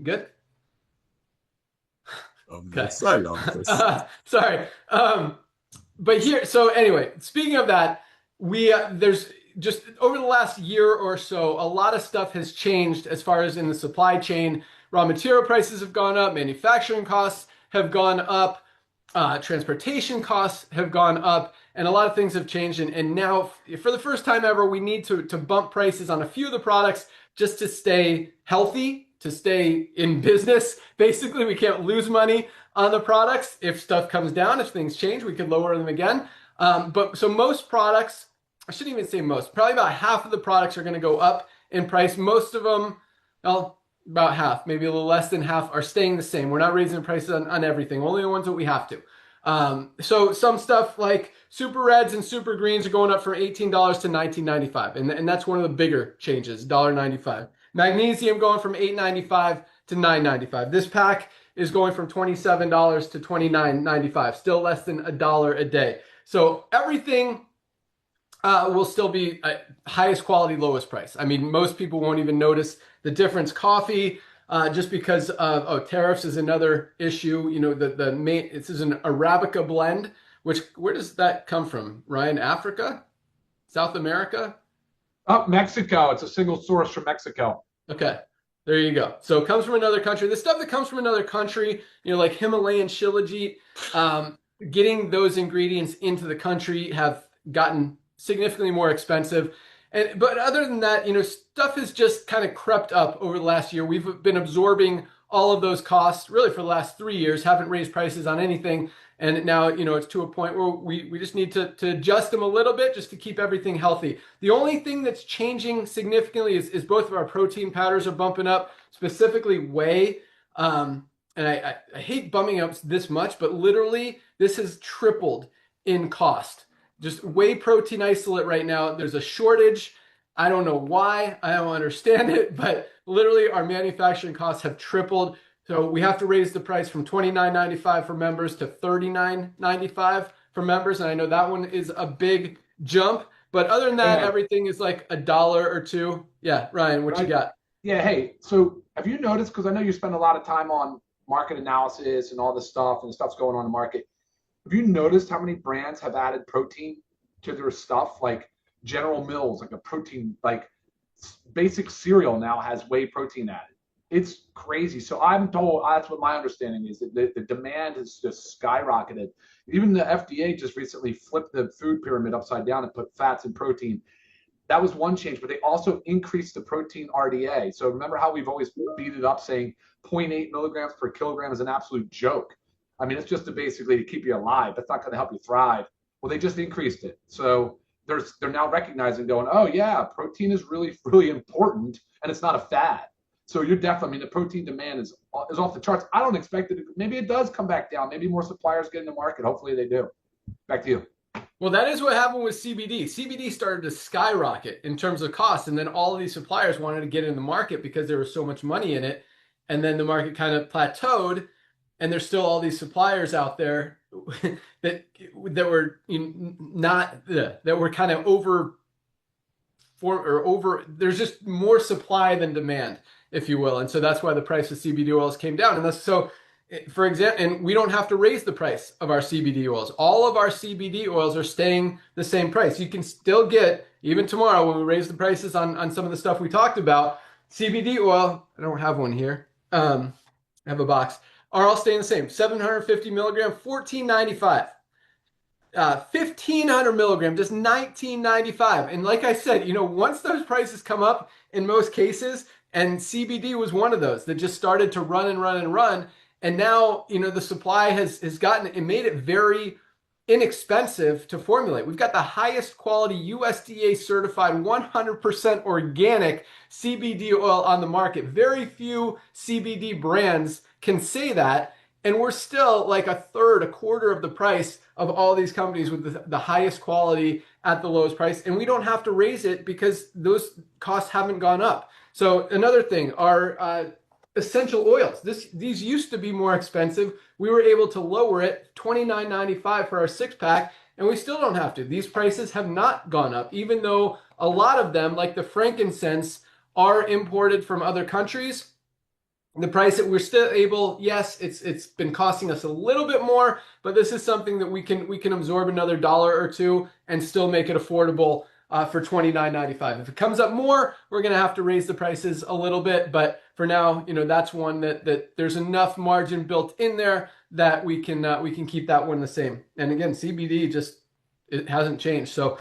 good. Okay. I love this. Sorry. But here, so anyway, speaking of that, there's just over the last year or so, a lot of stuff has changed as far as in the supply chain. Raw material prices have gone up, manufacturing costs have gone up, transportation costs have gone up, and a lot of things have changed. And now, for the first time ever, we need to bump prices on a few of the products just to stay healthy, to stay in business. Basically, we can't lose money on the products. If stuff comes down, if things change, we could lower them again. So most products, I shouldn't even say most, probably about half of the products are going to go up in price. Most of them, well, about half, maybe a little less than half, are staying the same. We're not raising prices on everything, only the ones that we have to. So some stuff like Super Reds and Super Greens are going up from $18 to $19.95. And that's one of the bigger changes, $1.95. Magnesium going from $8.95 to $9.95. This pack is going from $27 to $29.95, still less than $1 a day. So everything Will still be highest quality, lowest price. I mean, most people won't even notice the difference. Coffee, just because of tariffs is another issue. You know, the main, this is an Arabica blend, which, where does that come from, Ryan? Africa? South America? Oh, Mexico. It's a single source from Mexico. Okay, there you go. So it comes from another country. The stuff that comes from another country, you know, like Himalayan shilajit, getting those ingredients into the country have gotten significantly more expensive. But other than that, you know, stuff has just kind of crept up over the last year. We've been absorbing all of those costs really for the last 3 years, haven't raised prices on anything. And now, you know, it's to a point where we just need to adjust them a little bit just to keep everything healthy. The only thing that's changing significantly is both of our protein powders are bumping up, specifically whey. And I hate bumming up this much, but literally this has tripled in cost. Just whey protein isolate right now, there's a shortage. I don't know why. I don't understand it, but literally our manufacturing costs have tripled. So we have to raise the price from $29.95 for members to $39.95 for members. And I know that one is a big jump. But other than that, everything is like $1 or $2. Yeah, Ryan, what you got? Yeah, hey, so have you noticed, because I know you spend a lot of time on market analysis and all this stuff and the stuff's going on in the market. Have you noticed how many brands have added protein to their stuff? Like General Mills, like a protein, like basic cereal now has whey protein added. It's crazy. So I'm told, that's what my understanding is, that the demand has just skyrocketed. Even the FDA just recently flipped the food pyramid upside down and put fats and protein. That was one change, but they also increased the protein RDA. So remember how we've always beat it up saying 0.8 milligrams per kilogram is an absolute joke. I mean, it's just to keep you alive. That's not going to help you thrive. Well, they just increased it. So they're now recognizing, going, oh yeah, protein is really, really important, and it's not a fad. So you're definitely, I mean, the protein demand is off the charts. I don't expect it. Maybe it does come back down. Maybe more suppliers get in the market. Hopefully they do. Back to you. Well, that is what happened with CBD. CBD started to skyrocket in terms of cost, and then all of these suppliers wanted to get in the market because there was so much money in it, and then the market kind of plateaued, and there's still all these suppliers out there that were that were kind of over. There's just more supply than demand, if you will, and so that's why the price of CBD oils came down. And that's so. For example, and we don't have to raise the price of our CBD oils. All of our CBD oils are staying the same price. You can still get, even tomorrow when we raise the prices on some of the stuff we talked about, CBD oil, I don't have one here, I have a box, are all staying the same. 750 milligram, $14.95. 1,500 milligram, just $19.95. And like I said, you know, once those prices come up in most cases, and CBD was one of those that just started to run and run and run. And now, you know, the supply has gotten, it made it very inexpensive to formulate. We've got the highest quality USDA certified 100% organic CBD oil on the market. Very few CBD brands can say that. And we're still like a quarter of the price of all these companies with the highest quality at the lowest price. And we don't have to raise it because those costs haven't gone up. So another thing, our essential oils. These used to be more expensive. We were able to lower it, $29.95 for our 6-pack, and we still don't have to. These prices have not gone up, even though a lot of them, like the frankincense, are imported from other countries. The price that we're still able, yes, it's been costing us a little bit more, but this is something that we can absorb another $1 or $2 and still make it affordable for $29.95. If it comes up more, we're going to have to raise the prices a little bit. But for now, you know, that's one that there's enough margin built in there that we can keep that one the same. And again, CBD it hasn't changed. So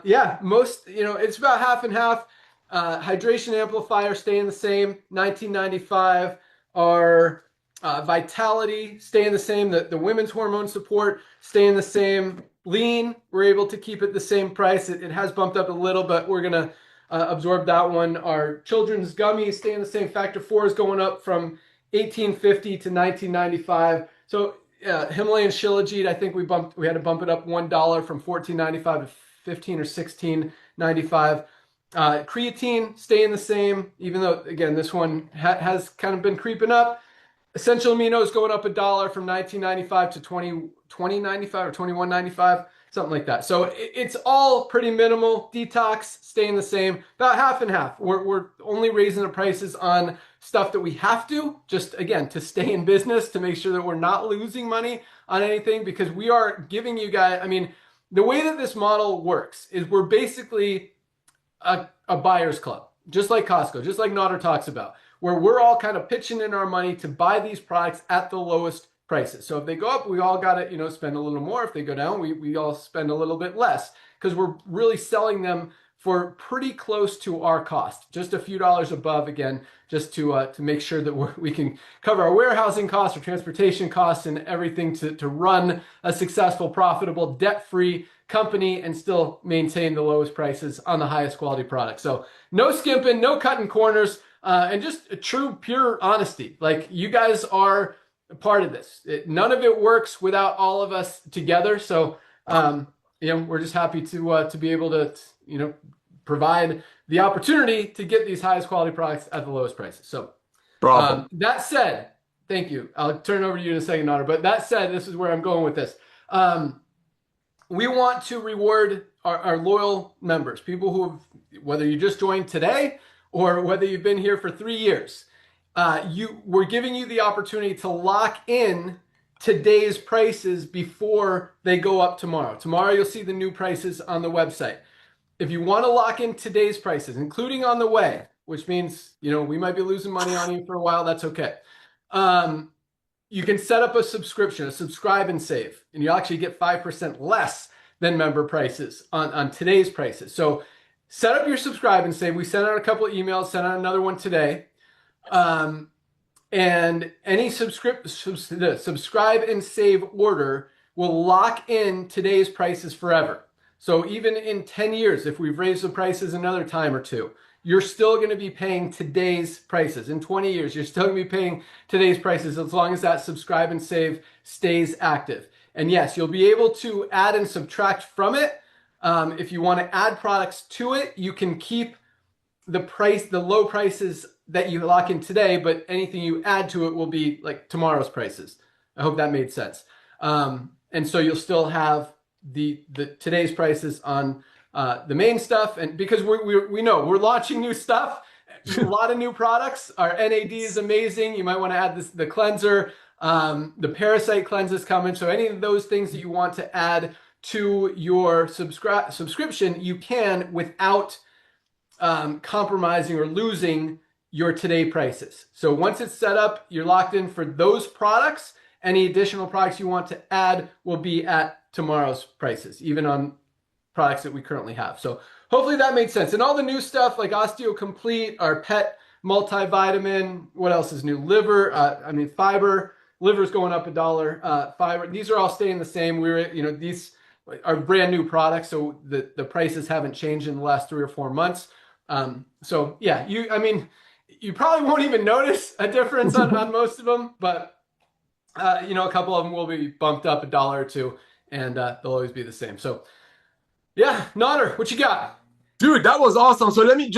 yeah, most, you know, it's about half and half. Hydration amplifier staying the same, $19.95. Our vitality staying the same. The women's hormone support staying the same. Lean, we're able to keep it the same price. It has bumped up a little, but we're going to absorb that one. Our children's gummies staying the same. Factor 4 is going up from $18.50 to $19.95. So Himalayan shilajit, I think we had to bump it up $1 from $14.95 to $15 or $16.95. Creatine staying the same, even though, again, this one has kind of been creeping up. Essential aminos going up $1 from $19.95 to $20.95 or $21.95. something like that. So it's all pretty minimal. Detox staying the same, about half and half. We're only raising the prices on stuff that we have to, just again, to stay in business, to make sure that we're not losing money on anything, because we are giving you guys, I mean, the way that this model works is we're basically a buyer's club, just like Costco, just like Nodder talks about, where we're all kind of pitching in our money to buy these products at the lowest prices. So if they go up, we all got to, spend a little more. If they go down, we all spend a little bit less, because we're really selling them for pretty close to our cost, just a few dollars above, again, just to make sure that we can cover our warehousing costs, our transportation costs, and everything to run a successful, profitable, debt-free company and still maintain the lowest prices on the highest quality products. So no skimping, no cutting corners, and just a true, pure honesty. Like, you guys are a part of this. None of it works without all of us together. So, we're just happy to be able to, provide the opportunity to get these highest quality products at the lowest prices. So, that said, thank you. I'll turn it over to you in a second, Nodder. But that said, this is where I'm going with this. We want to reward our loyal members, people who have, whether you just joined today or whether you've been here for 3 years. We're giving you the opportunity to lock in today's prices before they go up tomorrow. Tomorrow you'll see the new prices on the website. If you want to lock in today's prices, including on the way, which means, we might be losing money on you for a while, that's okay. You can set up a subscription, a subscribe and save, and you actually get 5% less than member prices on today's prices. So set up your subscribe and save. We sent out a couple of emails, sent out another one today. And any subscribe and save order will lock in today's prices forever. So even in 10 years, if we've raised the prices another time or two, you're still going to be paying today's prices. In 20 years, you're still going to be paying today's prices as long as that subscribe and save stays active. And yes, you'll be able to add and subtract from it. If you want to add products to it, you can keep the low prices that you lock in today, but anything you add to it will be like tomorrow's prices. I hope that made sense. And so you'll still have the today's prices on the main stuff, and because we know we're launching new stuff, a lot of new products. Our NAD is amazing. You might want to add the cleanser. The parasite cleanse is coming. So any of those things that you want to add to your subscription, you can without compromising or losing your today prices. So once it's set up, you're locked in for those products. Any additional products you want to add will be at tomorrow's prices, even on products that we currently have. So hopefully that made sense. And all the new stuff like Osteo Complete, our pet multivitamin, what else is new? Fiber. Liver's going up $1. Fiber. These are all staying the same. These are brand new products, so the prices haven't changed in the last 3 or 4 months. So yeah, you probably won't even notice a difference on most of them, but a couple of them will be bumped up $1 or $2, and they'll always be the same. So yeah, Nodder, what you got? Dude, that was awesome. So let me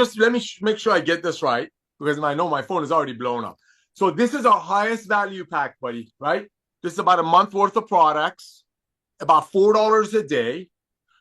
make sure I get this right, because I know my phone is already blown up. So this is our highest value pack, buddy, right? This is about a month worth of products, about $4 a day.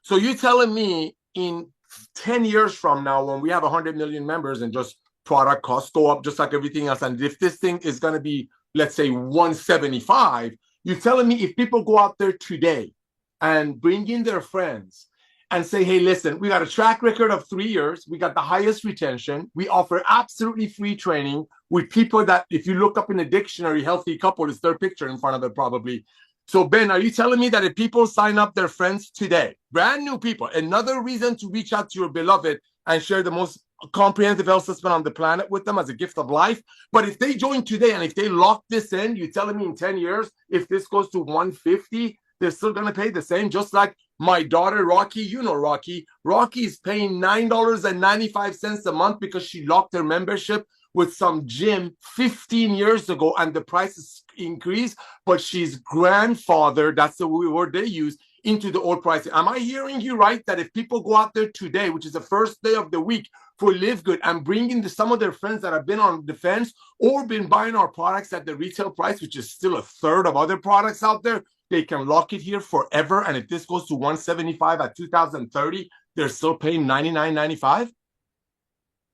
So you're telling me in 10 years from now, when we have 100 million members and just product costs go up just like everything else, and if this thing is going to be, let's say, 175, you're telling me if people go out there today and bring in their friends and say, hey, listen, we got a track record of 3 years. We got the highest retention. We offer absolutely free training with people that, if you look up in the dictionary, healthy couple is their picture in front of it probably. So Ben, are you telling me that if people sign up their friends today, brand new people, another reason to reach out to your beloved and share the most comprehensive health system on the planet with them as a gift of life? But if they join today and if they lock this in, you're telling me in 10 years, if this goes to 150, they're still going to pay the same? Just like my daughter, Rocky, Rocky. Rocky is paying $9.95 a month because she locked her membership with some gym 15 years ago, and the prices increased, but she's grandfathered, that's the word they use, into the old pricing. Am I hearing you right, that if people go out there today, which is the first day of the week for LiveGood, and bring in some of their friends that have been on the fence or been buying our products at the retail price, which is still a third of other products out there, they can lock it here forever. And if this goes to 175 at 2030, they're still paying $99.95?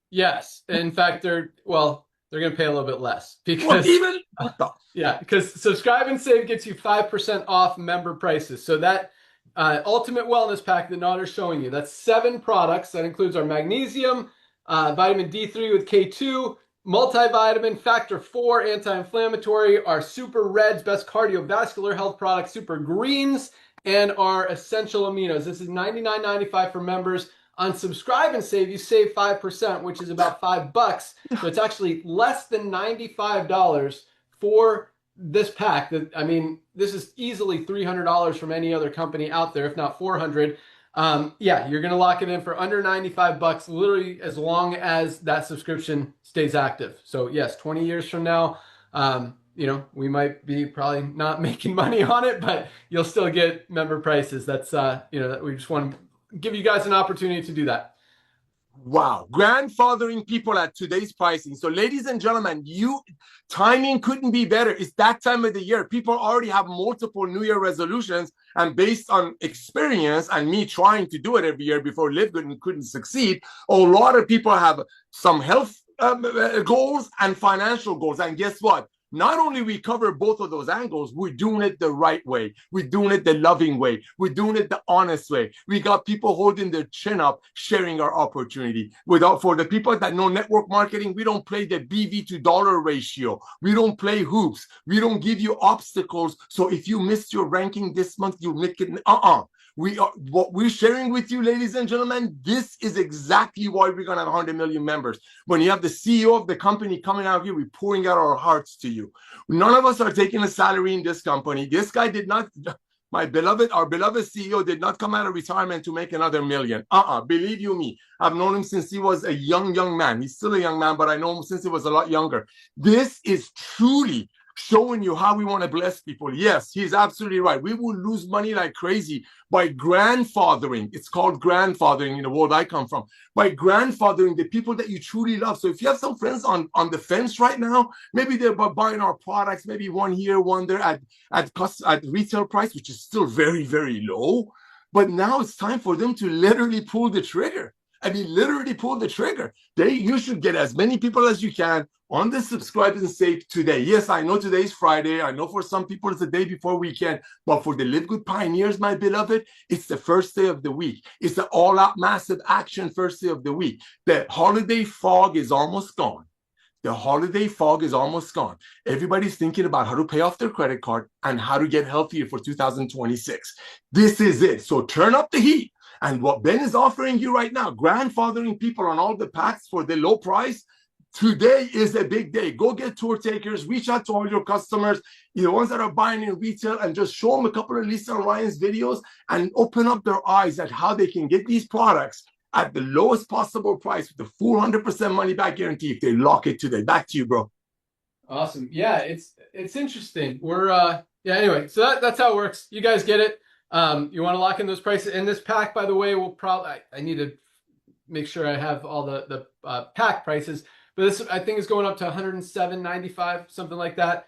Yes. In fact, they're going to pay a little bit less What, because even? What the? yeah, because Subscribe and Save gets you 5% off member prices. So that Ultimate Wellness Pack that Nader's showing you, that's 7 products. That includes our magnesium, vitamin D3 with K2, multivitamin, factor 4, anti-inflammatory, our Super Reds, best cardiovascular health product, Super Greens, and our essential aminos. This is $99.95 for members. On Subscribe and Save, you save 5%, which is about $5. So it's actually less than $95 for this pack. I mean, this is easily $300 from any other company out there, if not $400. Yeah, you're going to lock it in for under $95, literally as long as that subscription stays active. So yes, 20 years from now, we might be probably not making money on it, but you'll still get member prices. That's, we just want to give you guys an opportunity to do that. Wow. Grandfathering people at today's pricing. So ladies and gentlemen, timing couldn't be better. It's that time of the year. People already have multiple New Year resolutions, and based on experience and me trying to do it every year before LiveGood and couldn't succeed, a lot of people have some health goals and financial goals. And guess what? Not only we cover both of those angles, we're doing it the right way. We're doing it the loving way. We're doing it the honest way. We got people holding their chin up, sharing our opportunity. For the people that know network marketing, we don't play the BV to dollar ratio. We don't play hoops. We don't give you obstacles. So if you missed your ranking this month, you make it. What we're sharing with you, ladies and gentlemen, this is exactly why we're going to have 100 million members. When you have the CEO of the company coming out here, we're pouring out our hearts to you. None of us are taking a salary in this company. This guy did not, our beloved CEO did not come out of retirement to make another million. Believe you me, I've known him since he was a young man. He's still a young man, but I know him since he was a lot younger. This is truly showing you how we want to bless people. Yes, he's absolutely right. We will lose money like crazy by grandfathering. It's called grandfathering in the world I come from. By grandfathering the people that you truly love. So if you have some friends on the fence right now, maybe they're buying our products, maybe one here, one there at retail price, which is still very, very low. But now it's time for them to literally pull the trigger. I mean, literally pull the trigger. You should get as many people as you can on the Subscribe and Save today. Yes, I know today's Friday. I know for some people it's the day before weekend, but for the LiveGood pioneers, my beloved, it's the first day of the week. It's the all-out massive action first day of the week. The holiday fog is almost gone. The holiday fog is almost gone. Everybody's thinking about how to pay off their credit card and how to get healthier for 2026. This is it. So turn up the heat. And what Ben is offering you right now, grandfathering people on all the packs for the low price, today is a big day. Go get tour takers, reach out to all your customers, the ones that are buying in retail, and just show them a couple of Lisa and Ryan's videos and open up their eyes at how they can get these products at the lowest possible price with the full 100% money back guarantee if they lock it today. Back to you, bro. Awesome. Yeah, it's interesting. Anyway, so that's how it works. You guys get it. You want to lock in those prices. And this pack, by the way, will probably, I need to make sure I have all the pack prices, but this I think is going up to $107.95, something like that.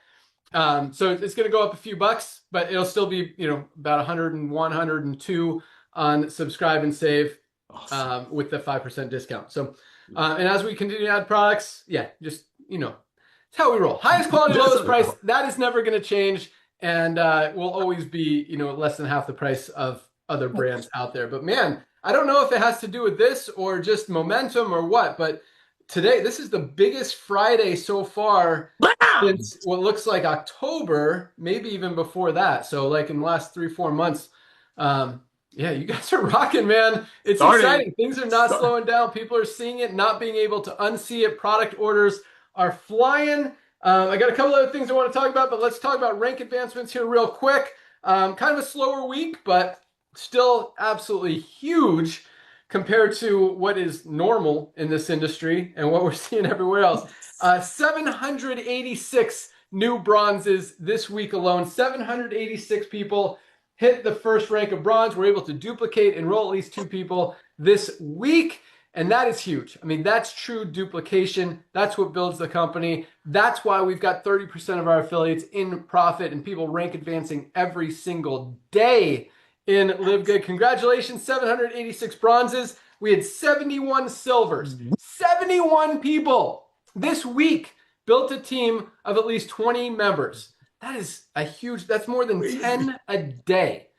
So it's going to go up a few bucks, but it'll still be, about 101, 102 on Subscribe and Save, awesome, with the 5% discount. So, and as we continue to add products, just, it's how we roll. Highest quality, lowest price. That is never going to change. And will always be, less than half the price of other brands out there. But man, I don't know if it has to do with this or just momentum or what, but today, this is the biggest Friday so far since what looks like October, maybe even before that. So like in the last 3-4 months, you guys are rocking, man. It's exciting. Things are not slowing down. People are seeing it, not being able to unsee it. Product orders are flying. I got a couple other things I want to talk about, but let's talk about rank advancements here real quick. Kind of a slower week, but still absolutely huge compared to what is normal in this industry and what we're seeing everywhere else. 786 new bronzes this week alone. 786 people hit the first rank of bronze. We're able to duplicate, enroll at least 2 people this week. And that is huge. I mean, that's true duplication. That's what builds the company. That's why we've got 30% of our affiliates in profit and people rank advancing every single day in LiveGood. Congratulations, 786 bronzes. We had 71 silvers. 71 people this week built a team of at least 20 members. That is a huge, that's more than 10 a day.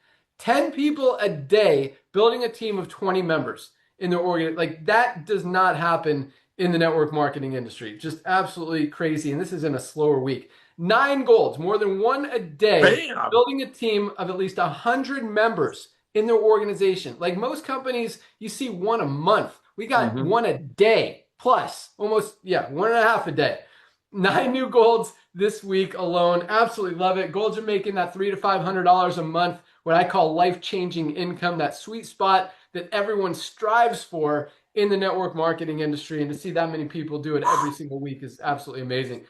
10 people a day building a team of 20 members in their organ. Like, that does not happen in the network marketing industry. Just absolutely crazy. And this is in a slower week. 9 golds, more than 1 a day, building a team of at least 100 members in their organization. Like most companies, you see 1 a month. We got 1 a day plus, almost, 1.5 a day. 9 new golds this week alone. Absolutely love it. Golds are making that $300 to $500 a month, what I call life-changing income, that sweet spot that everyone strives for in the network marketing industry. And to see that many people do it every single week is absolutely amazing.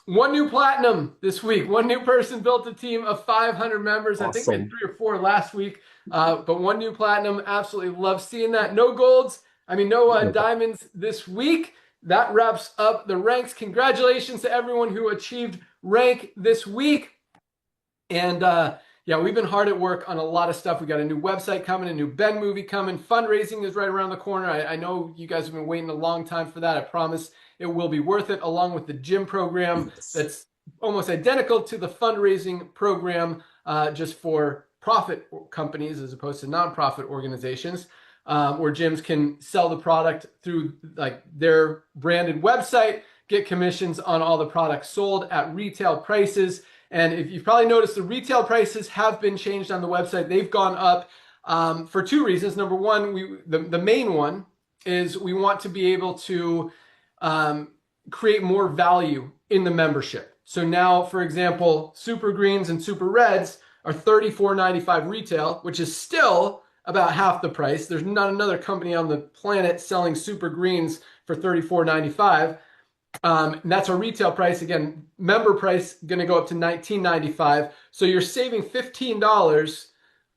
1 new platinum this week. 1 new person built a team of 500 members. Awesome. I think we had 3 or 4 last week, but 1 new platinum. Absolutely love seeing that. No golds. No diamonds this week. That wraps up the ranks. Congratulations to everyone who achieved rank this week. And we've been hard at work on a lot of stuff. We got a new website coming, a new Ben movie coming. Fundraising is right around the corner. I know you guys have been waiting a long time for that. I promise it will be worth it, along with the gym program that's almost identical to the fundraising program, just for profit companies as opposed to nonprofit organizations. Where gyms can sell the product through like their branded website, get commissions on all the products sold at retail prices. And if you've probably noticed, the retail prices have been changed on the website. They've gone up for 2 reasons. Number one, the main one is we want to be able to create more value in the membership. So now, for example, Super Greens and Super Reds are $34.95 retail, which is still about half the price. There's not another company on the planet selling Super Greens for $34.95. And that's our retail price. Again, member price going to go up to $19.95. So you're saving $15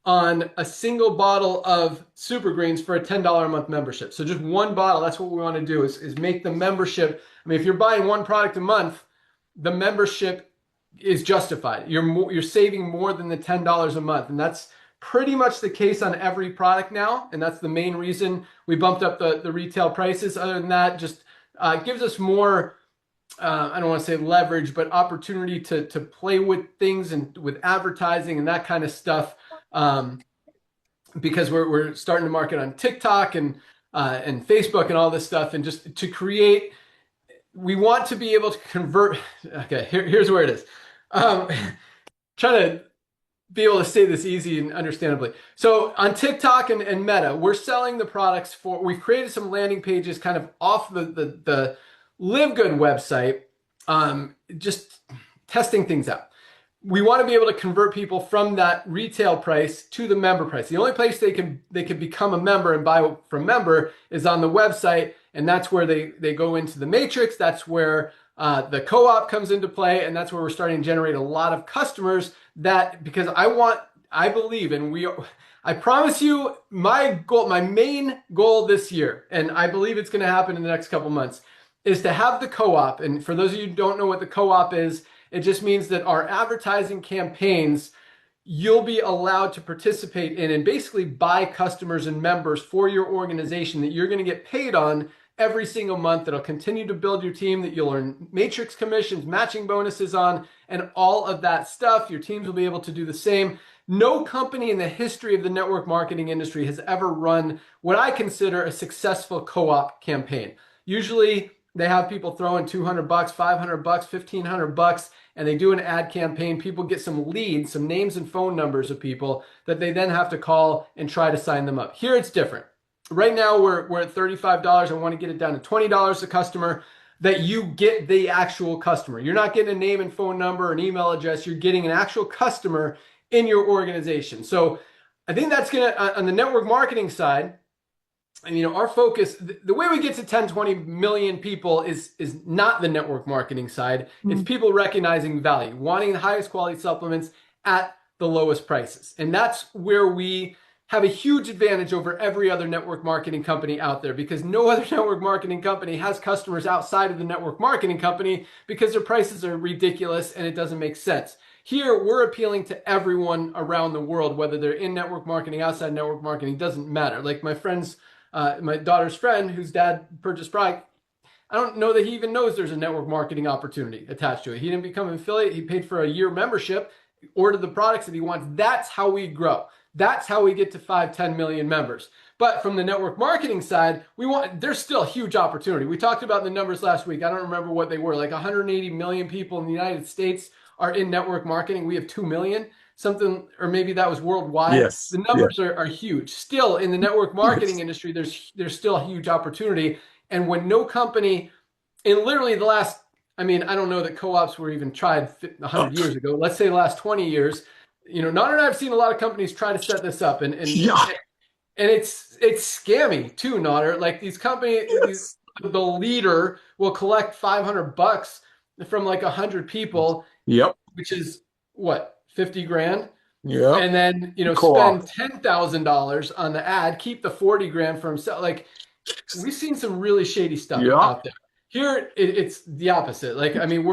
on a single bottle of Super Greens for a $10 a month membership. So just 1 bottle, that's what we want to do is make the membership. I mean, if you're buying 1 product a month, the membership is justified. You're saving more than the $10 a month. And that's pretty much the case on every product now, and that's the main reason we bumped up the retail prices. Other than that, just gives us more, I don't want to say leverage, but opportunity to play with things and with advertising and that kind of stuff, because we're starting to market on TikTok and Facebook and all this stuff, and just to create, we want to be able to convert. Okay, here's where it is. Trying to be able to say this easy and understandably. So on TikTok and Meta, we're selling the products we've created some landing pages kind of off the LiveGood website, just testing things out. We want to be able to convert people from that retail price to the member price. The only place they can become a member and buy from member is on the website, and that's where they go into the matrix. That's where the co-op comes into play, and that's where we're starting to generate a lot of customers. That because I believe, and I promise you, my main goal this year, and I believe it's going to happen in the next couple months, is to have the co-op. And for those of you who don't know what the co-op is, it just means that our advertising campaigns, you'll be allowed to participate in and basically buy customers and members for your organization that you're going to get paid on every single month. That'll continue to build your team, that you'll earn matrix commissions, matching bonuses on, and all of that stuff. Your teams will be able to do the same. No company in the history of the network marketing industry has ever run what I consider a successful co-op campaign. Usually they have people throw in $200, $500, $1,500, and they do an ad campaign. People get some leads, some names and phone numbers of people that they then have to call and try to sign them up. Here it's different. Right now we're at $35. I want to get it down to $20 a customer, that you get the actual customer. You're not getting a name and phone number, an email address. You're getting an actual customer in your organization. So I think that's going to, on the network marketing side, and our focus, the way we get to 10, 20 million people is not the network marketing side. It's people recognizing value, wanting the highest quality supplements at the lowest prices. And that's where we have a huge advantage over every other network marketing company out there, because no other network marketing company has customers outside of the network marketing company because their prices are ridiculous and it doesn't make sense. Here, we're appealing to everyone around the world, whether they're in network marketing, outside network marketing, doesn't matter. Like my daughter's friend whose dad purchased product, I don't know that he even knows there's a network marketing opportunity attached to it. He didn't become an affiliate. He paid for a year membership, ordered the products that he wants. That's how we grow. That's how we get to 5, 10 million members. But from the network marketing side, there's still a huge opportunity. We talked about the numbers last week. I don't remember what they were. Like 180 million people in the United States are in network marketing. We have 2 million, something, or maybe that was worldwide. Yes. The numbers are huge. Still in the network marketing industry, there's still a huge opportunity. And when no company in literally the last, I mean, I don't know that co-ops were even tried 100 years ago. Let's say the last 20 years, Nader and I have seen a lot of companies try to set this up, and it's scammy too, Nader. Like these companies, the leader will collect $500 from like 100 people. Yep. Which is what, 50 grand? Yeah. And then, spend $10,000 on the ad, keep the 40 grand for himself. Like we've seen some really shady stuff out there. Here, it's the opposite. Like, I mean,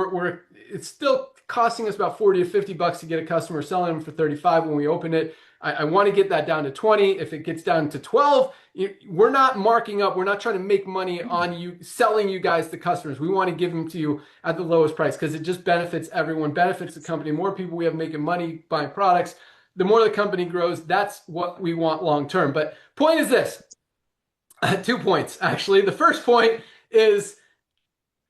it's still costing us about 40 to $50 to get a customer, selling them for 35 when we open it. I want to get that down to 20. If it gets down to 12, we're not marking up. We're not trying to make money on you, selling you guys the customers. We want to give them to you at the lowest price because it just benefits everyone, benefits the company. More people we have making money buying products. The more the company grows, that's what we want long term. But point is this, 2 points, actually. The first point is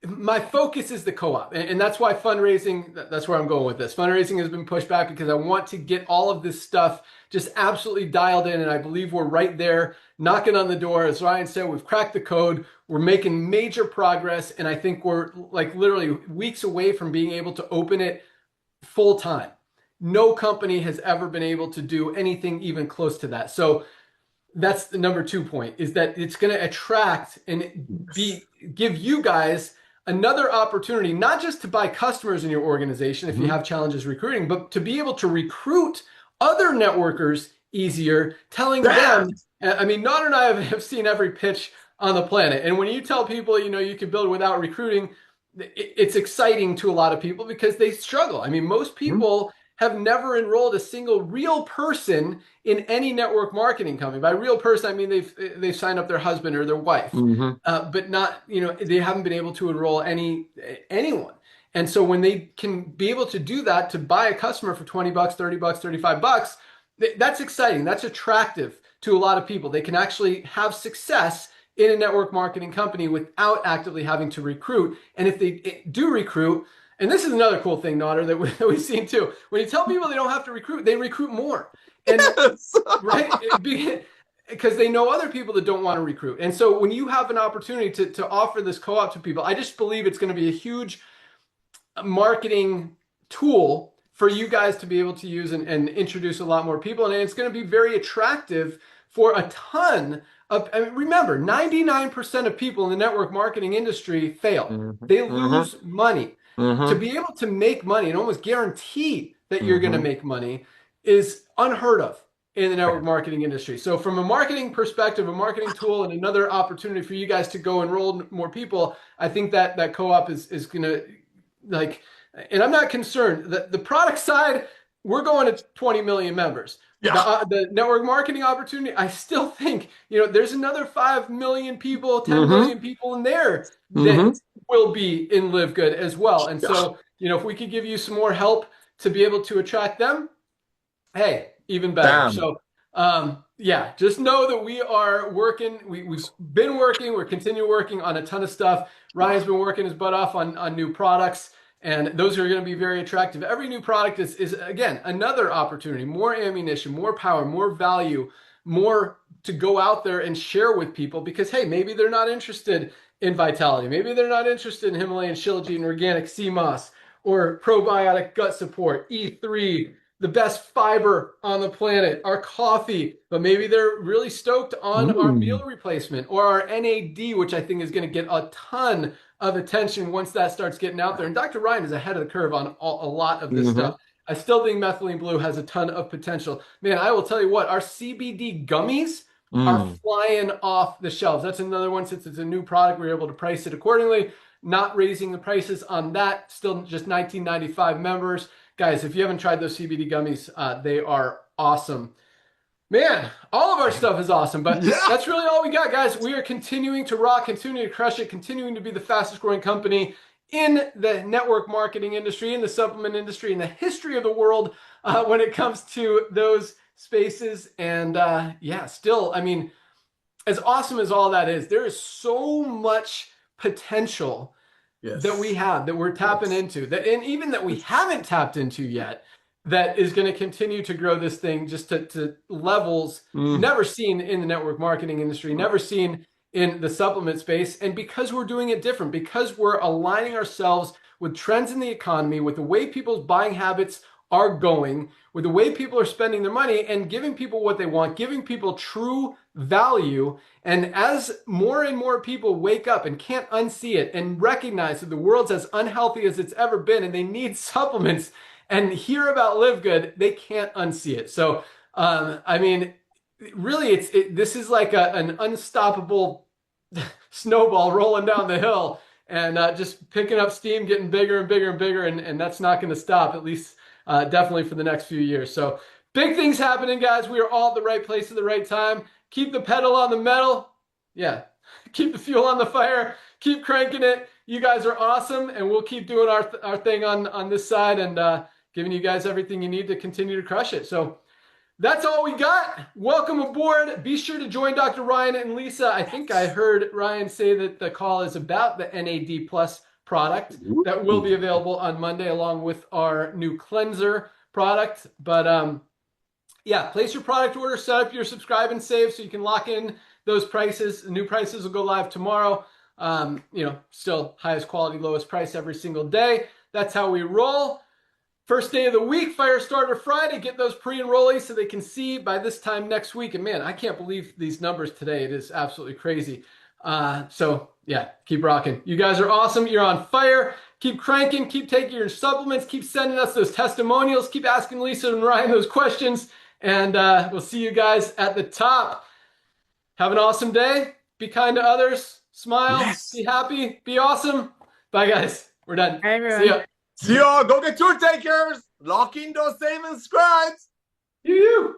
my focus is the co-op. And that's why fundraising, that's where I'm going with this. Fundraising has been pushed back because I want to get all of this stuff just absolutely dialed in. And I believe we're right there knocking on the door. As Ryan said, we've cracked the code. We're making major progress. And I think we're like literally weeks away from being able to open it full time. No company has ever been able to do anything even close to that. So that's the number 2 point, is that it's going to attract and give you guys another opportunity, not just to buy customers in your organization if you have challenges recruiting, but to be able to recruit other networkers easier, telling them, I mean, Nader and I have seen every pitch on the planet. And when you tell people, you can build without recruiting, it's exciting to a lot of people because they struggle. I mean, most people have never enrolled a single real person in any network marketing company. By real person, I mean they've signed up their husband or their wife, but not, they haven't been able to enroll anyone. And so when they can be able to do that, to buy a customer for $20, $30, $35, that's exciting. That's attractive to a lot of people. They can actually have success in a network marketing company without actively having to recruit. And if they do recruit, and this is another cool thing, Nader, that we've seen too. When you tell people they don't have to recruit, they recruit more. And right? Because they know other people that don't want to recruit. And so when you have an opportunity to offer this co-op to people, I just believe it's going to be a huge marketing tool for you guys to be able to use and introduce a lot more people. And it's going to be very attractive for a ton of, I mean, remember, 99% of people in the network marketing industry fail. They lose money. To be able to make money and almost guarantee that you're going to make money is unheard of in the network marketing industry. So from a marketing perspective, a marketing tool, and another opportunity for you guys to go enroll more people, I think that co-op is going to, like, and I'm not concerned. The product side, we're going to 20 million members. The network marketing opportunity, I still think, there's another 5 million people, 10 million people in there that will be in LiveGood as well. And so, if we could give you some more help to be able to attract them, hey, even better. So, just know that we are working. We've been working. We're continuing working on a ton of stuff. Ryan's been working his butt off on new products, and those are going to be very attractive. Every new product is again, another opportunity, more ammunition, more power, more value, more to go out there and share with people because, hey, maybe they're not interested in Vitality. Maybe they're not interested in Himalayan Shilajit and organic sea moss or probiotic gut support, E3, the best fiber on the planet, our coffee, but maybe they're really stoked on our meal replacement or our NAD, which I think is going to get a ton of attention once that starts getting out there. And Dr. Ryan is ahead of the curve on a lot of this stuff. I still think methylene blue has a ton of potential. Man, I will tell you what, our CBD gummies are flying off the shelves. That's another one. Since it's a new product, we're able to price it accordingly, not raising the prices on that. Still just $19.95 members. Guys, if you haven't tried those CBD gummies, they are awesome. Man, all of our stuff is awesome, but that's really all we got, guys. We are continuing to rock, continuing to crush it, continuing to be the fastest growing company in the network marketing industry, in the supplement industry, in the history of the world when it comes to those spaces. And yeah, still, I mean, as awesome as all that is, there is so much potential that we have, that we're tapping into, that, and even that we haven't tapped into yet, that is going to continue to grow this thing just to levels never seen in the network marketing industry, never seen in the supplement space. And because we're doing it different, because we're aligning ourselves with trends in the economy, with the way people's buying habits are going, with the way people are spending their money, and giving people what they want, giving people true value. And as more and more people wake up and can't unsee it and recognize that the world's as unhealthy as it's ever been and they need supplements and hear about LiveGood, they can't unsee it. So, I mean, really, this is like an unstoppable snowball rolling down the hill and just picking up steam, getting bigger and bigger and bigger, and that's not going to stop, at least definitely for the next few years. So big things happening, guys. We are all at the right place at the right time. Keep the pedal on the metal. Yeah, keep the fuel on the fire. Keep cranking it. You guys are awesome, and we'll keep doing our thing on this side and giving you guys everything you need to continue to crush it. So that's all we got. Welcome aboard. Be sure to join Dr. Ryan and Lisa. I think I heard Ryan say that the call is about the NAD Plus product that will be available on Monday, along with our new cleanser product. But yeah, place your product order, set up your subscribe and save so you can lock in those prices. The new prices will go live tomorrow. You know, still highest quality, lowest price every single day. That's how we roll. First day of the week, Firestarter Friday. Get those pre-enrollees so they can see by this time next week. And man, I can't believe these numbers today. It is absolutely crazy. So yeah, keep rocking. You guys are awesome. You're on fire. Keep cranking. Keep taking your supplements. Keep sending us those testimonials. Keep asking Lisa and Ryan those questions. And we'll see you guys at the top. Have an awesome day. Be kind to others. Smile. Yes. Be happy. Be awesome. Bye, guys. We're done. Hi, everyone. See ya. See y'all. Go get your takers. Lock in those savings scribes. You.